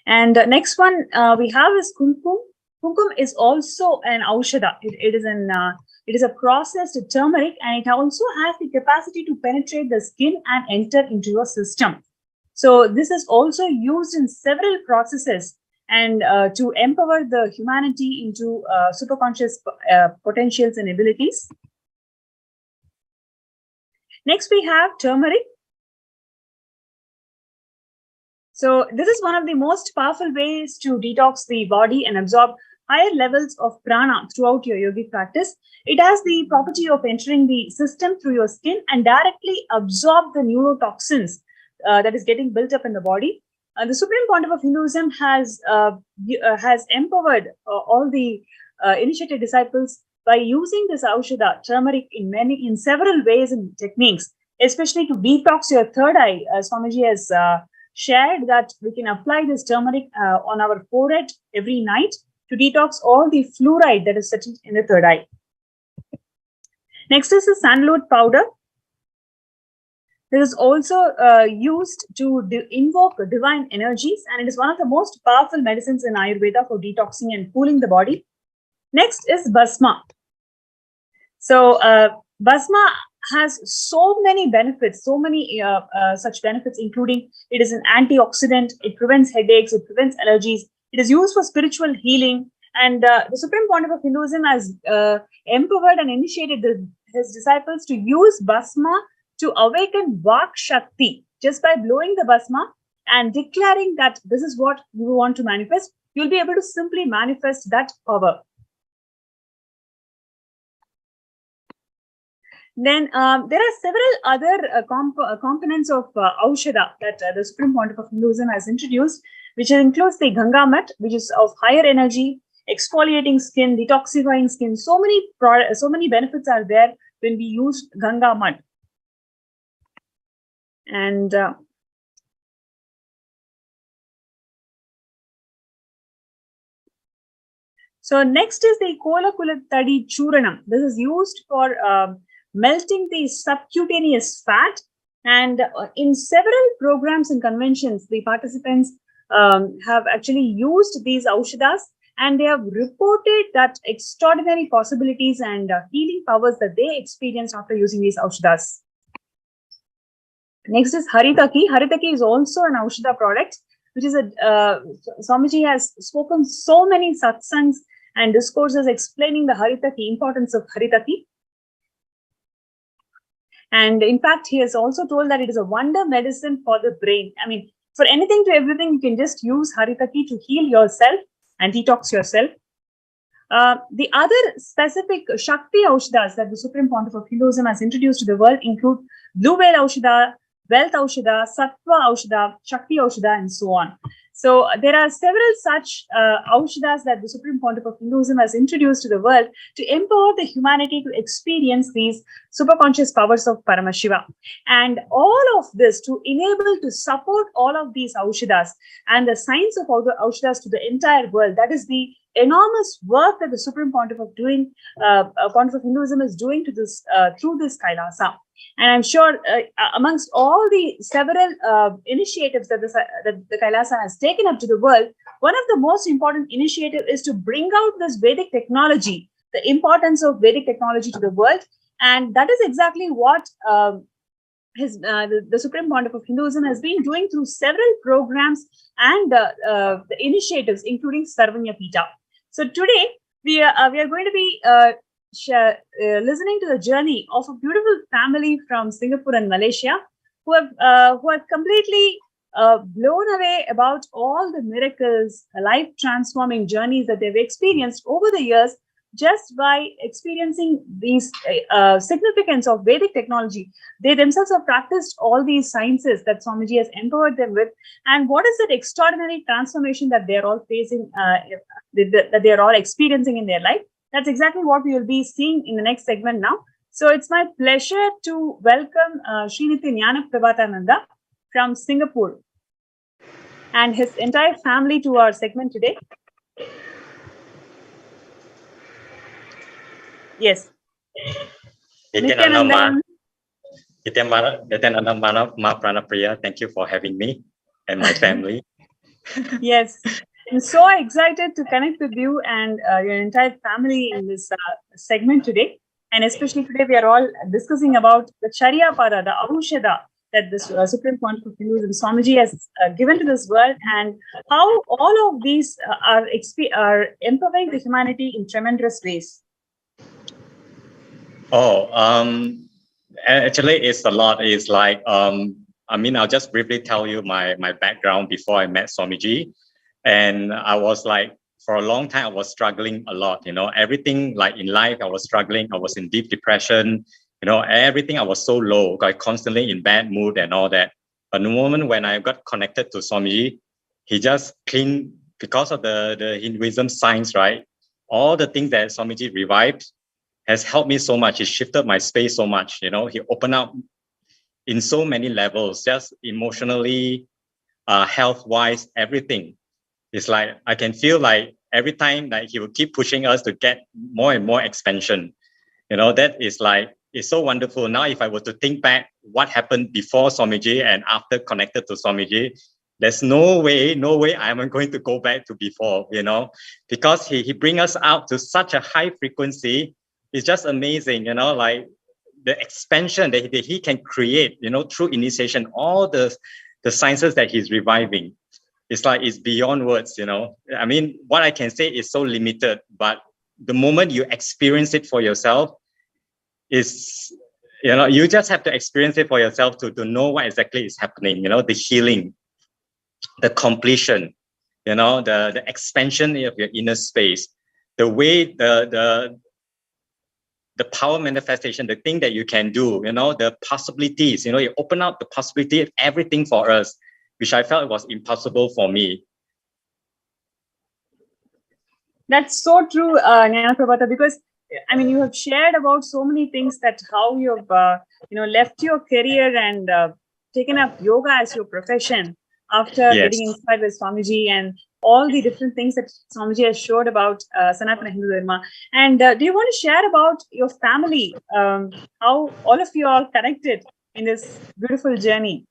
And next one we have is Kumkum. Kumkum is also an Aushada. It is an It is a processed turmeric, and it also has the capacity to penetrate the skin and enter into your system. So this is also used in several processes and to empower the humanity into superconscious potentials and abilities. Next, we have turmeric. So this is one of the most powerful ways to detox the body and absorb higher levels of prana throughout your yogic practice. It has the property of entering the system through your skin and directly absorb the neurotoxins that is getting built up in the body. The Supreme Pontiff of Hinduism has empowered all the initiated disciples by using this Aushada, turmeric, in several ways and techniques, especially to detox your third eye. Swamiji has shared that we can apply this turmeric on our forehead every night to detox all the fluoride that is settled in the third eye. Next is the sandalwood powder. This is also used to invoke divine energies, and it is one of the most powerful medicines in Ayurveda for detoxing and cooling the body. Next is Bhasma. So Bhasma has so many benefits, so many such benefits, including it is an antioxidant, it prevents headaches, it prevents allergies, it is used for spiritual healing, and the Supreme Pontiff of Hinduism has empowered and initiated his disciples to use Bhasma to awaken Vak Shakti. Just by blowing the Bhasma and declaring that this is what you want to manifest, you'll be able to simply manifest that power. Then there are several other components of Aushada that the Supreme Pontiff of Hinduism has introduced, which includes the Ganga Mat, which is of higher energy, exfoliating skin, detoxifying skin. So many benefits are there when we use Ganga Mat. And so next is the Kola Kulatadi Churanam. This is used for melting the subcutaneous fat, and in several programs and conventions, the participants have actually used these Aushadas, and they have reported that extraordinary possibilities and healing powers that they experienced after using these Aushadas. Next is Haritaki. Haritaki is also an Aushada product, which is Swamiji has spoken so many satsangs and discourses explaining the Haritaki, importance of Haritaki. And in fact, he has also told that it is a wonder medicine for the brain. I mean, for anything to everything, you can just use Haritaki to heal yourself and detox yourself. The other specific Shakti Aushadas that the Supreme Pontiff of Hinduism has introduced to the world include Blue Whale Aushada, Wealth Aushada, Sattva Aushada, Shakti Aushada, and so on. So there are several such Aushadas that the Supreme Pontiff of Hinduism has introduced to the world to empower the humanity to experience these superconscious powers of Paramashiva. And all of this to enable to support all of these Aushadas and the science of all the Aushadas to the entire world. That is the enormous work that the Supreme Pontiff of Hinduism is doing to this through this KAILASA. And I'm sure amongst all the several initiatives that the KAILASA has taken up to the world, one of the most important initiatives is to bring out this Vedic technology, the importance of Vedic technology to the world. And that is exactly what the Supreme Pontiff of Hinduism has been doing through several programs and the initiatives, including Sarvanya Pita. So today, we are going to be listening to the journey of a beautiful family from Singapore and Malaysia who have completely blown away about all the miracles, life-transforming journeys that they've experienced over the years just by experiencing these significance of Vedic technology. They themselves have practiced all these sciences that Swamiji has empowered them with. And what is that extraordinary transformation that they're all facing, that they're all experiencing in their life? That's exactly what we will be seeing in the next segment now. So it's my pleasure to welcome Sri Nithyananda Paramashivam from Singapore and his entire family to our segment today. Yes. Nithyananda Ma Pranapriya, thank you for having me and my family. Yes. I'm so excited to connect with you and your entire family in this segment today. And especially today, we are all discussing about the Charya Pada, the Aushada that the Supreme Conscious of Hinduism, Swamiji has given to this world, and how all of these are empowering the humanity in tremendous ways. Oh, actually, it's a lot. It's like, I mean, I'll just briefly tell you my background before I met Swamiji. And I was like, for a long time, I was struggling a lot, everything like in life, I was struggling. I was in deep depression, everything. I was so low, like constantly in bad mood and all that. But the moment when I got connected to Swamiji, he just cleaned, because of the Hinduism science, right? All the things that Swamiji revived has helped me so much. It shifted my space so much. He opened up in so many levels, just emotionally, health-wise, everything. It's like I can feel like every time that he will keep pushing us to get more and more expansion. That is like, it's so wonderful. Now, if I were to think back what happened before Swamiji and after connected to Swamiji, there's no way I'm going to go back to before, because he bring us out to such a high frequency. It's just amazing, like the expansion that he can create, through initiation, all the sciences that he's reviving. It's like, it's beyond words, I mean, what I can say is so limited, but the moment you experience it for yourself is, you just have to experience it for yourself to know what exactly is happening, the healing, the completion, the expansion of your inner space, the way the power manifestation, the thing that you can do, the possibilities, you open up the possibility of everything for us, which I felt was impossible for me. That's so true, Jnana Prabhata, because I mean, you have shared about so many things, that how you've left your career and taken up yoga as your profession after getting inspired with Swamiji, and all the different things that Swamiji has showed about Sanatana Hindu Dharma. And do you want to share about your family, how all of you are connected in this beautiful journey?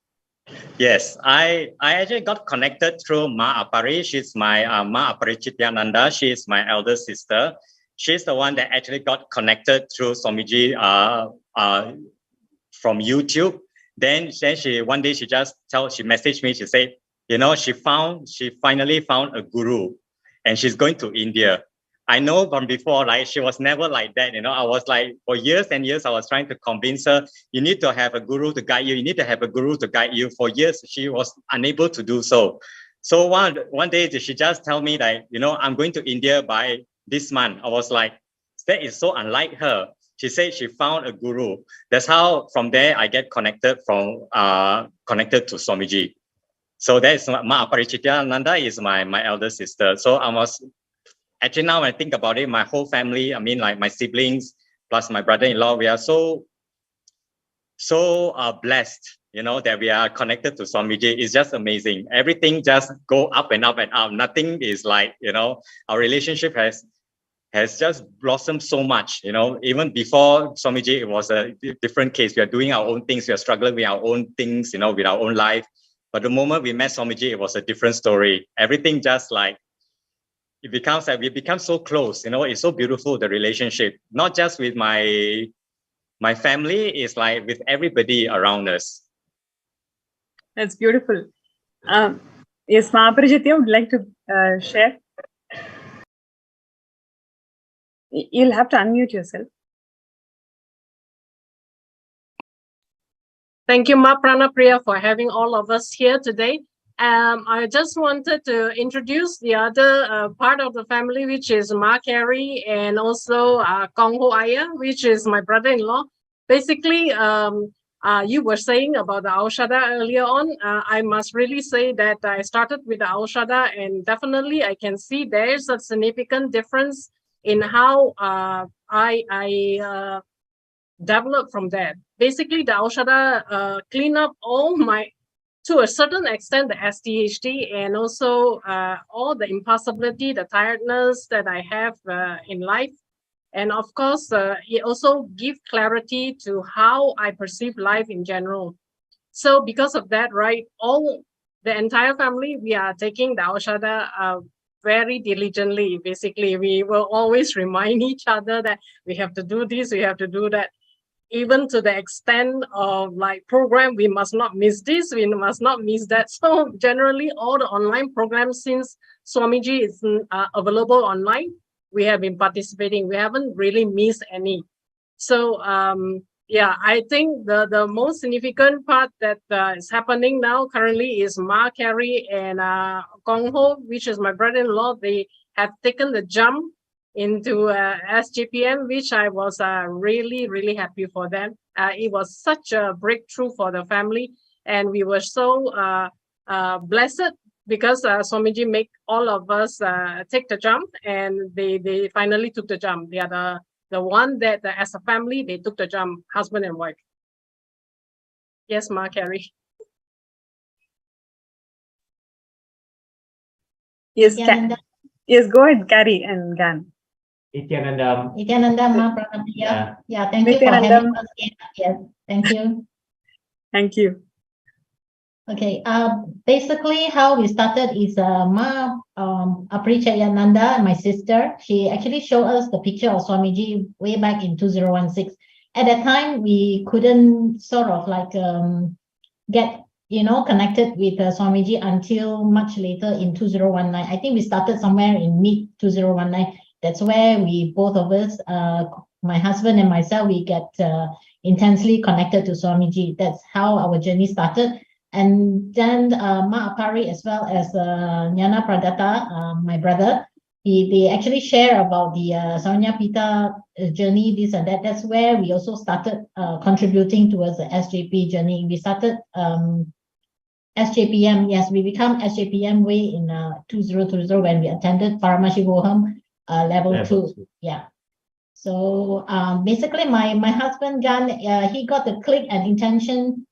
Yes, I actually got connected through Ma Apari. She's my Ma Apari Nithyananda. She is my elder sister. She's the one that actually got connected through Swamiji from YouTube. Then she one day she messaged me. She said, she finally found a guru, and she's going to India. I know from before, like, she was never like that. I was like, for years and years, I was trying to convince her, you need to have a guru to guide you. You need to have a guru to guide you. For years, she was unable to do so. So one day, she just tell me that, I'm going to India by this month. I was like, that is so unlike her. She said she found a guru. That's how, from there, I get connected connected to Swamiji. So that's Ma Aparichityananda is my elder sister. So I was, actually, now when I think about it, my whole family, I mean, like my siblings, plus my brother-in-law, we are so blessed, that we are connected to Swamiji. It's just amazing. Everything just go up and up and up. Nothing is like, our relationship has just blossomed so much. Even before Swamiji, it was a different case. We are doing our own things. We are struggling with our own things, with our own life. But the moment we met Swamiji, it was a different story. Everything just like, we become so close. It's so beautiful, the relationship, not just with my family, it's like with everybody around us. That's beautiful. Yes, Mahaparajitya would like to share. You'll have to unmute yourself. Thank you, Ma Pranapriya, for having all of us here today. I just wanted to introduce the other part of the family, which is Ma Carey, and also Kong Ho Aya, which is my brother-in-law. Basically, you were saying about the Aushada earlier on. I must really say that I started with the Aushada, and definitely I can see there's a significant difference in how I developed from that. Basically, the Aushada clean up all my, to a certain extent, the SDHD, and also all the impossibility, the tiredness that I have in life. And of course, it also gives clarity to how I perceive life in general. So because of that, right, the entire family, we are taking the Aushada very diligently. Basically, we will always remind each other that we have to do this, we have to do that. Even to the extent of like program, we must not miss this, we must not miss that. So generally, all the online programs, since Swamiji is available online, we have been participating. We haven't really missed any. So yeah, I think the most significant part that is happening now currently is Ma Carey and Kong Ho, which is my brother-in-law. They have taken the jump into SGPM, which I was really, really happy for them. It was such a breakthrough for the family, and we were so blessed because Swamiji make all of us take the jump, and they finally took the jump. They are the one that as a family, they took the jump, husband and wife. Yes, Ma Carey. Yes, yes, go ahead, Carrie and Gan. Nithyananda Ma Pranamaya. Yeah, thank you for having us here. Yes, thank you. Thank you. Okay, basically how we started is Ma Aprichayananda, my sister. She actually showed us the picture of Swamiji way back in 2016. At that time, we couldn't sort of like get connected with Swamiji until much later in 2019. I think we started somewhere in mid 2019. That's where we, both of us, my husband and myself, we get intensely connected to Swamiji. That's how our journey started. And then Ma Apari, as well as Nyana Pradata, my brother, they actually share about the Saranya Pita journey, this and that. That's where we also started contributing towards the SJP journey. We started SJPM. Yes, we become SJPM way in 2020 when we attended Paramashivoham level 2. Yeah. So basically, my husband Gan, he got the click and intention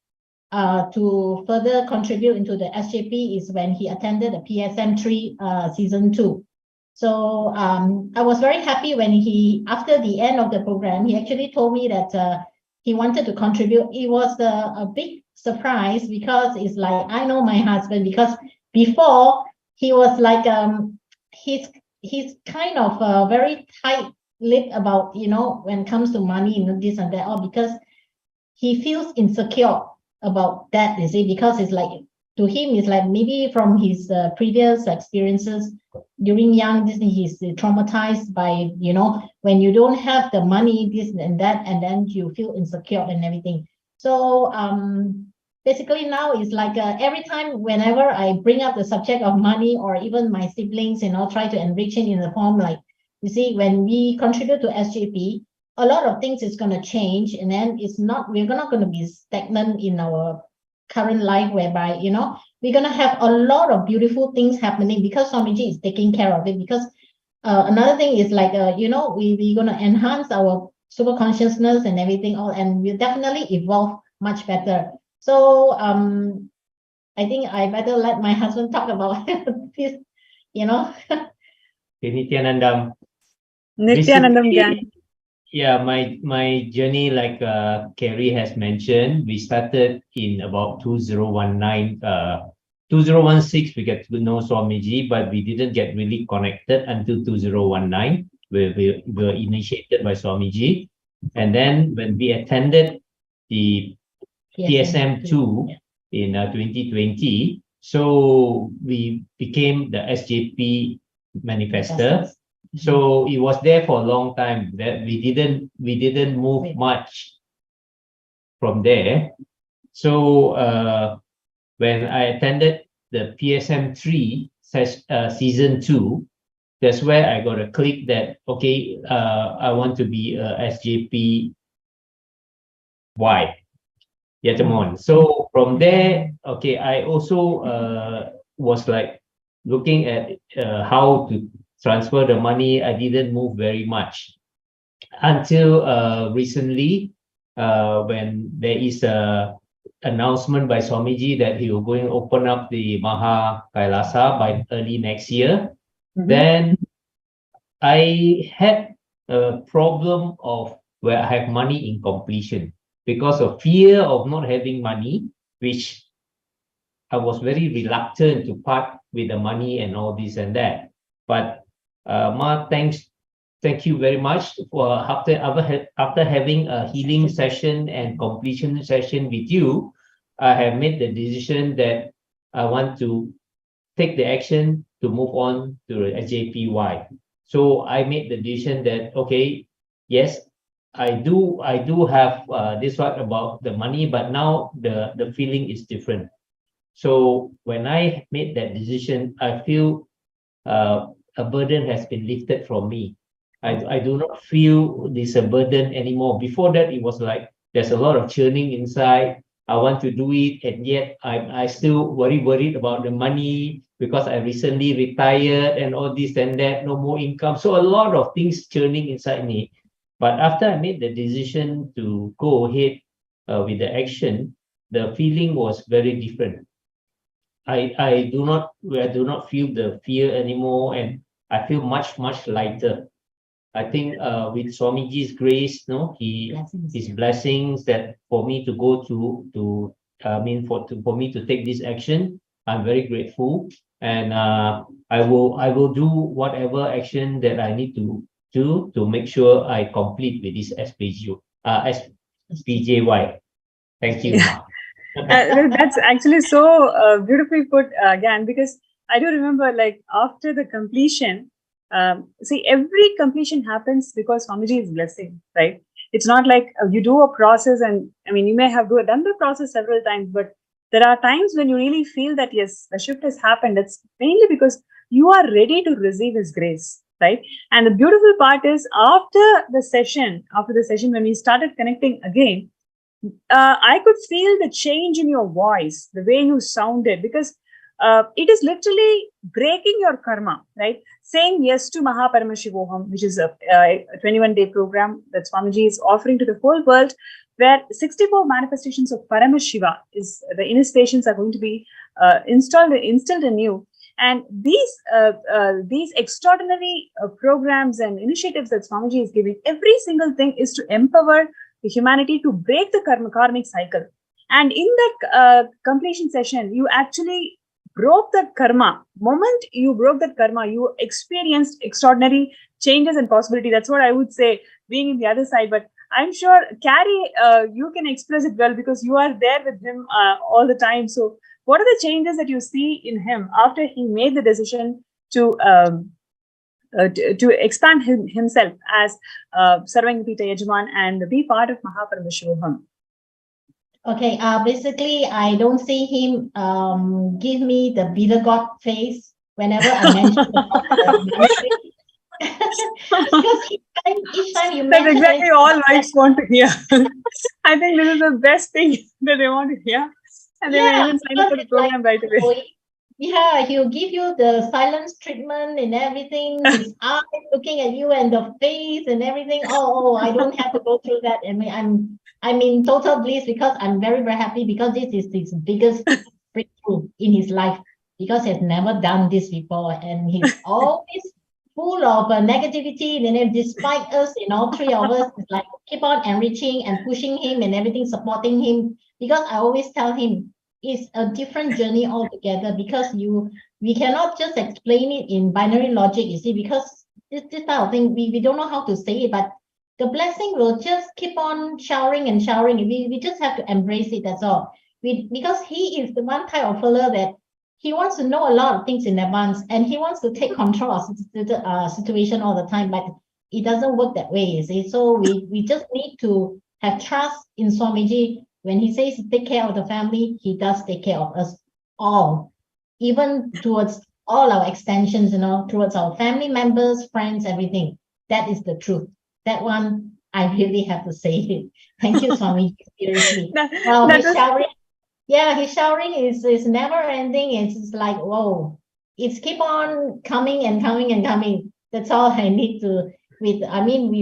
to further contribute into the SJP is when he attended the PSM3 season 2. So I was very happy when he, after the end of the program, he actually told me that he wanted to contribute. It was a big surprise because it's like, I know my husband because before he was like, he's kind of very tight-lipped about, when it comes to money and this and that, all because he feels insecure about that, you see, because it's like, to him, it's like maybe from his previous experiences during young, he's traumatized by, when you don't have the money, this and that, and then you feel insecure and everything. So basically now it's like every time whenever I bring up the subject of money or even my siblings, try to enrich it in the form like, you see, when we contribute to SJP, a lot of things is going to change, and then we're not going to be stagnant in our current life, whereby, we're going to have a lot of beautiful things happening because Swamiji is taking care of it. Because another thing is like, we're going to enhance our super consciousness and everything, and we'll definitely evolve much better. So I think I better let my husband talk about this, Nithyanandam. Nithyanandam Gan. Yeah, my journey, like Carrie has mentioned, we started in about 2019. 2016, we get to know Swamiji, but we didn't get really connected until 2019, where we were initiated by Swamiji. And then when we attended the PSM2 in 2020, so we became the SJP manifester. So it was there for a long time that we didn't move much from there. So when I attended the PSM3 season 2, that's where I got a click that, okay, I want to be a SJP Y. Yatamon. So from there, okay, I also was like looking at how to transfer the money. I didn't move very much until recently, when there is a announcement by Swamiji that he will going to open up the Maha KAILASA by early next year. Then I had a problem of where I have money in completion because of fear of not having money, which I was very reluctant to part with the money and all this and that. But Ma, thank you very much for after having a healing session and completion session with you. I have made the decision that I want to take the action to move on to the JPY. So I made the decision that, okay, yes, I do have this one about the money, but now the feeling is different. So when I made that decision, I feel a burden has been lifted from me. I do not feel this a burden anymore. Before that, it was like there's a lot of churning inside. I want to do it, and yet I still worried about the money because I recently retired and all this and that, no more income. So a lot of things churning inside me. But after I made the decision to go ahead with the action, the feeling was very different. I do not feel the fear anymore, and I feel much lighter. I think with Swamiji's grace, his blessings that for me to go for me to take this action, I'm very grateful, and I will do whatever action that I need to do to make sure I complete with this SPJY. Thank you. That's actually so beautifully put again, because I do remember, like, after the completion, see, every completion happens because Swamiji is blessing, right? It's not like you do a process, and I mean, you may have done the process several times, but there are times when you really feel that, yes, the shift has happened. It's mainly because you are ready to receive His grace, right? And the beautiful part is, after the session, when we started connecting again, I could feel the change in your voice, the way you sounded, because it is literally breaking your karma, right? Saying yes to Paramashivoham, which is a 21-day program that Swamiji is offering to the whole world, where 64 manifestations of Paramashiva the inner stations are going to be instilled in you. And these extraordinary programs and initiatives that Swamiji is giving, every single thing is to empower the humanity to break the karmic cycle. And in that completion session, you actually broke that karma. Moment you broke that karma, you experienced extraordinary changes and possibility. That's what I would say, being in the other side. But I'm sure, Carrie, you can express it well, because you are there with him all the time. So what are the changes that you see in him after he made the decision to expand himself as Sarvangapita Yajaman and be part of Paramashivoham? Okay, basically, I don't see him give me the bitter god face whenever I mention the because each time you mention, that's exactly all wives want to hear. I think this is the best thing that they want to hear, and they may even sign up for the program right away. Yeah, he'll give you the silence treatment and everything. His eyes looking at you and the face and everything. Oh, I don't have to go through that. I mean, I'm in total bliss, because I'm very happy, because this is his biggest breakthrough in his life, because he's never done this before, and he's always full of negativity. And then despite us, all three of us, it's like keep on enriching and pushing him and everything, supporting him, because I always tell him, it's a different journey altogether, because we cannot just explain it in binary logic, you see, because this type of thing, we don't know how to say it, but the blessing will just keep on showering and showering. We just have to embrace it, that's all. Because he is the one type of fellow that he wants to know a lot of things in advance, and he wants to take control of the situation all the time, but it doesn't work that way, you see. So we just need to have trust in Swamiji. When he says take care of the family, he does take care of us all, even towards all our extensions, towards our family members, friends, everything. That is the truth. That one, I really have to say it. Thank you, Swami. Seriously. His showering is never ending. It's like, whoa, it's keep on coming and coming and coming. That's all I need to. We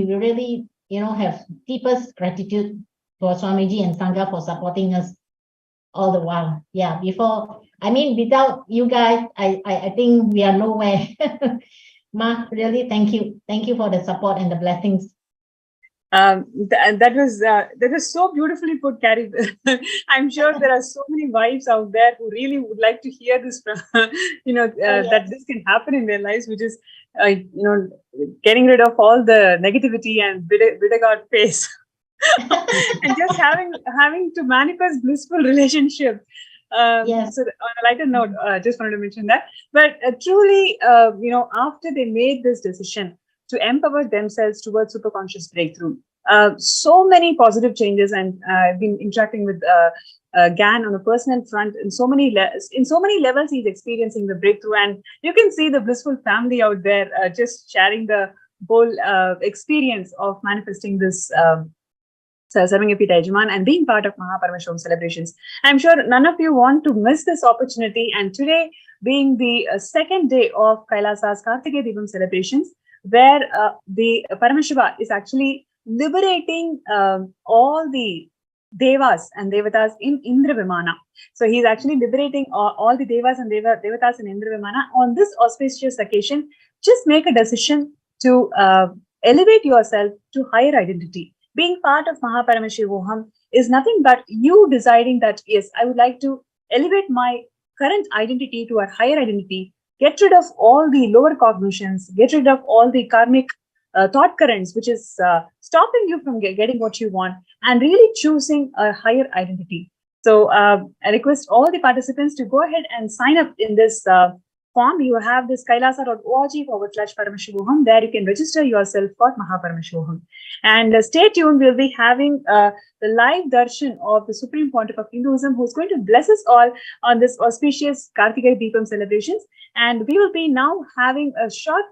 really, have deepest gratitude for Swamiji and Sangha for supporting us all the while. Yeah, without you guys, I think we are nowhere. Ma, really, thank you. Thank you for the support and the blessings. That was so beautifully put, Carrie. I'm sure there are so many wives out there who really would like to hear this from, that this can happen in their lives, which is getting rid of all the negativity and bitter face, and just having to manifest blissful relationship. Yes. So on a lighter note, just wanted to mention that. But truly, after they made this decision to empower themselves towards superconscious breakthrough, so many positive changes, and I've been interacting with Gan on a personal front in so many levels. He's experiencing the breakthrough, and you can see the blissful family out there just sharing the whole experience of manifesting this. Serving a Pita Yajman and being part of Paramashivoham celebrations. I'm sure none of you want to miss this opportunity. And today, being the second day of KAILASA's Kartikeya Deepam celebrations, where the Paramashiva is actually liberating all the Devas and Devatas in Indra Vimana. So he's actually liberating all the Devas and Devatas in Indra Vimana. On this auspicious occasion, just make a decision to elevate yourself to higher identity. Being part of Paramashivoham is nothing but you deciding that, yes, I would like to elevate my current identity to a higher identity, get rid of all the lower cognitions, get rid of all the karmic thought currents, which is stopping you from getting what you want, and really choosing a higher identity. So I request all the participants to go ahead and sign up in this form. You have this kailasa.org/Paramashivoham. There you can register yourself for Paramashivoham. And stay tuned. We'll be having the live darshan of the Supreme Pontiff of Hinduism, who's going to bless us all on this auspicious Kartikeya Deepam celebrations. And we will be now having a short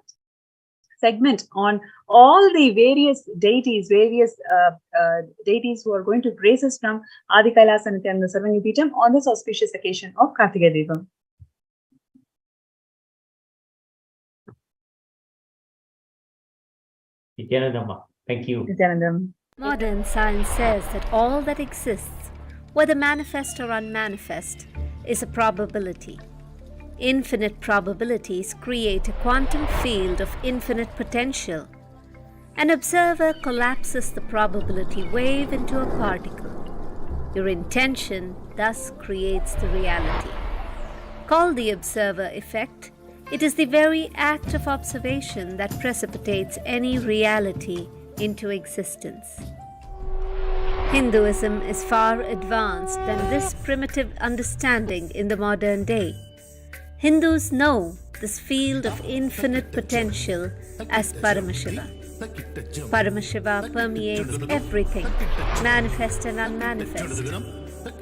segment on all the various deities who are going to grace us from Adi Kailasa Nithyananda Paramashivam on this auspicious occasion of Kartikeya Deepam. Nithyanandamma, thank you. Nithyanandam. Modern science says that all that exists, whether manifest or unmanifest, is a probability. Infinite probabilities create a quantum field of infinite potential. An observer collapses the probability wave into a particle. Your intention thus creates the reality. Called the observer effect, it is the very act of observation that precipitates any reality into existence. Hinduism is far advanced than this primitive understanding in the modern day. Hindus know this field of infinite potential as Paramashiva. Paramashiva permeates everything, manifest and unmanifest.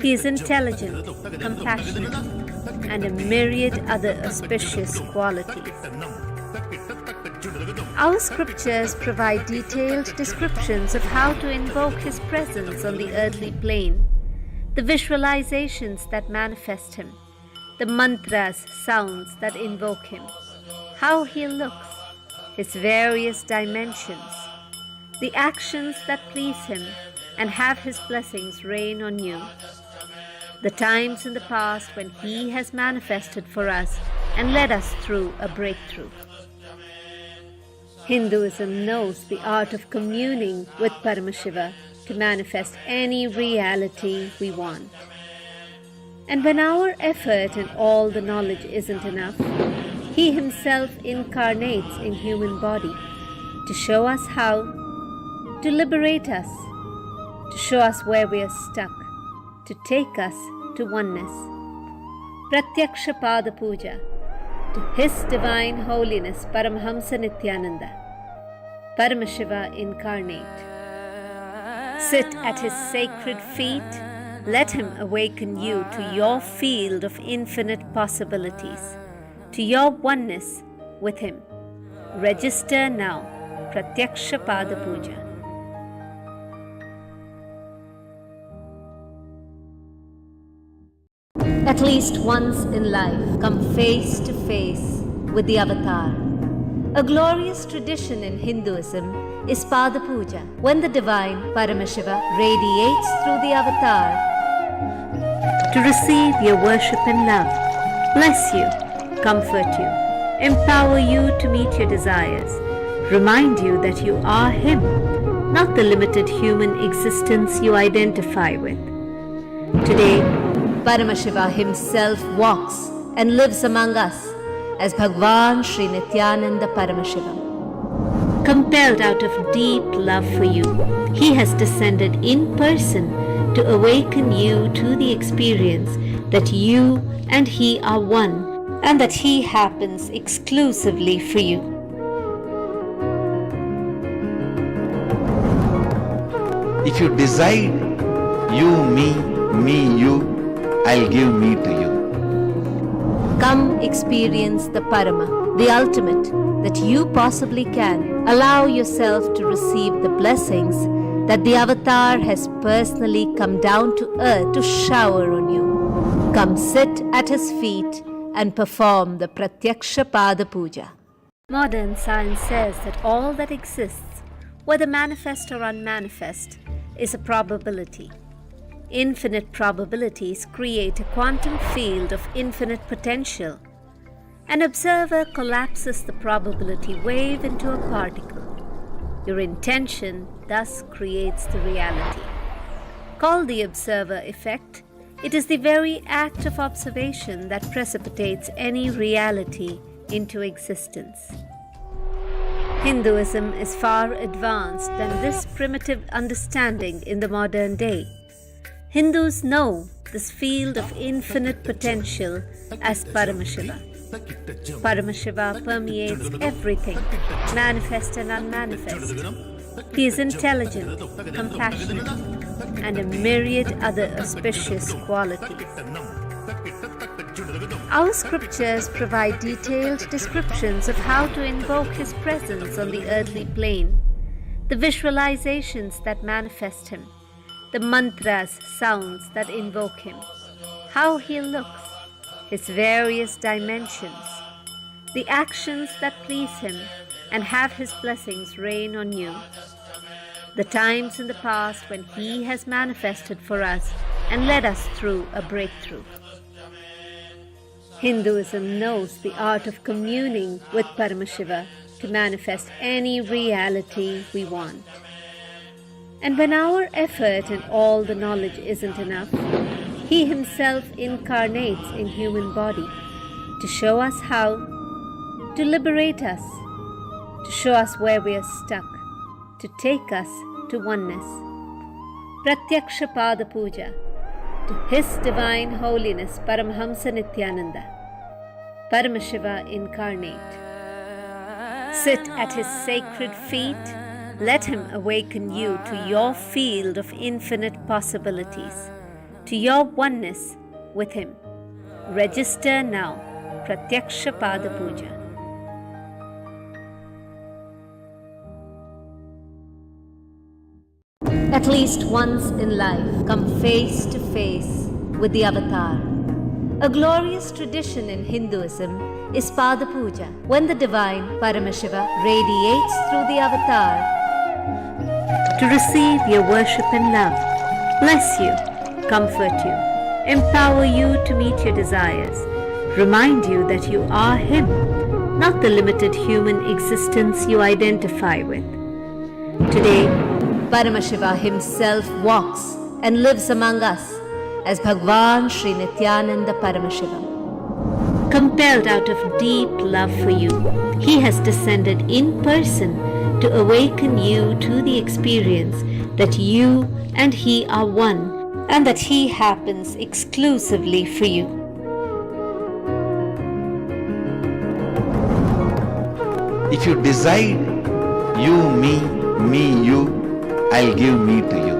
He is intelligent, compassionate, and a myriad other auspicious qualities. Our scriptures provide detailed descriptions of how to invoke His presence on the earthly plane, the visualizations that manifest Him, the mantras, sounds that invoke Him, how He looks, His various dimensions, the actions that please Him and have His blessings rain on you, the times in the past when He has manifested for us and led us through a breakthrough. Hinduism knows the art of communing with Paramashiva to manifest any reality we want. And when our effort and all the knowledge isn't enough, He Himself incarnates in human body to show us how, to liberate us, to show us where we are stuck, to take us to oneness. Pratyaksha Pada Puja to His Divine Holiness Paramahamsa Nithyananda, Paramashiva incarnate. Sit at His sacred feet. Let Him awaken you to your field of infinite possibilities, to your oneness with Him. Register now. Pratyaksha Pada Puja. At least once in life, come face to face with the Avatar. A glorious tradition in Hinduism is Pada Puja, when the divine Paramashiva radiates through the Avatar to receive your worship and love, bless you, comfort you, empower you to meet your desires, remind you that you are Him, not the limited human existence you identify with. Today, Paramashiva Himself walks and lives among us, as Bhagwan Sri Nithyananda Paramashivam. Compelled out of deep love for you, he has descended in person to awaken you to the experience that you and he are one, and that he happens exclusively for you. If you decide you, me, you, I'll give me to you. Come experience the Parama, the ultimate that you possibly can. Allow yourself to receive the blessings that the Avatar has personally come down to earth to shower on you. Come sit at his feet and perform the Pratyaksha Pada Puja. Modern science says that all that exists, whether manifest or unmanifest, is a probability. Infinite probabilities create a quantum field of infinite potential. An observer collapses the probability wave into a particle. Your intention thus creates the reality. Called the observer effect, it is the very act of observation that precipitates any reality into existence. Hinduism is far advanced than this primitive understanding in the modern day. Hindus know this field of infinite potential as Paramashiva. Paramashiva permeates everything, manifest and unmanifest. He is intelligent, compassionate, and a myriad other auspicious qualities. Our scriptures provide detailed descriptions of how to invoke his presence on the earthly plane, the visualizations that manifest him, the mantras, sounds that invoke him, how he looks, his various dimensions, the actions that please him and have his blessings rain on you, the times in the past when he has manifested for us and led us through a breakthrough. Hinduism knows the art of communing with Paramashiva to manifest any reality we want. And when our effort and all the knowledge isn't enough, he himself incarnates in human body to show us how, to liberate us, to show us where we are stuck, to take us to oneness. Pratyaksha Pada Puja to His Divine Holiness Paramahamsa Nithyananda, Paramashiva incarnate. Sit at his sacred feet. Let him awaken you to your field of infinite possibilities, to your oneness with him. Register now. Pratyaksha Pada Puja. At least once in life, come face to face with the Avatar. A glorious tradition in Hinduism is Pada Puja, when the divine Paramashiva radiates through the Avatar to receive your worship and love, bless you, comfort you, empower you to meet your desires, remind you that you are him, not the limited human existence you identify with. Today, Paramashiva himself walks and lives among us as Bhagwan Sri Nithyananda Paramashivam. Compelled out of deep love for you, he has descended in person to awaken you to the experience that you and he are one, and that he happens exclusively for you. If you decide you, me, you, I'll give me to you.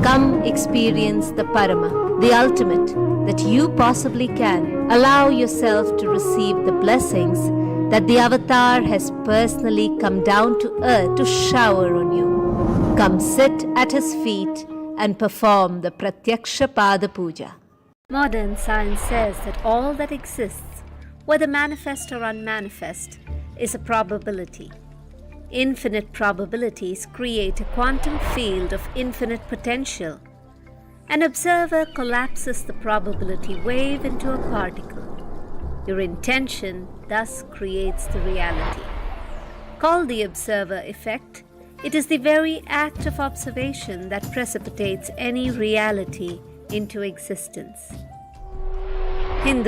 Come experience the Parama, the ultimate that you possibly can. Allow yourself to receive the blessings that the Avatar has personally come down to earth to shower on you. Come sit at his feet and perform the Pratyaksha Pada Puja. Modern science says that all that exists, whether manifest or unmanifest, is a probability. Infinite probabilities create a quantum field of infinite potential. An observer collapses the probability wave into a particle. Your intention thus creates the reality. Called the observer effect, it is the very act of observation that precipitates any reality into existence. Hindu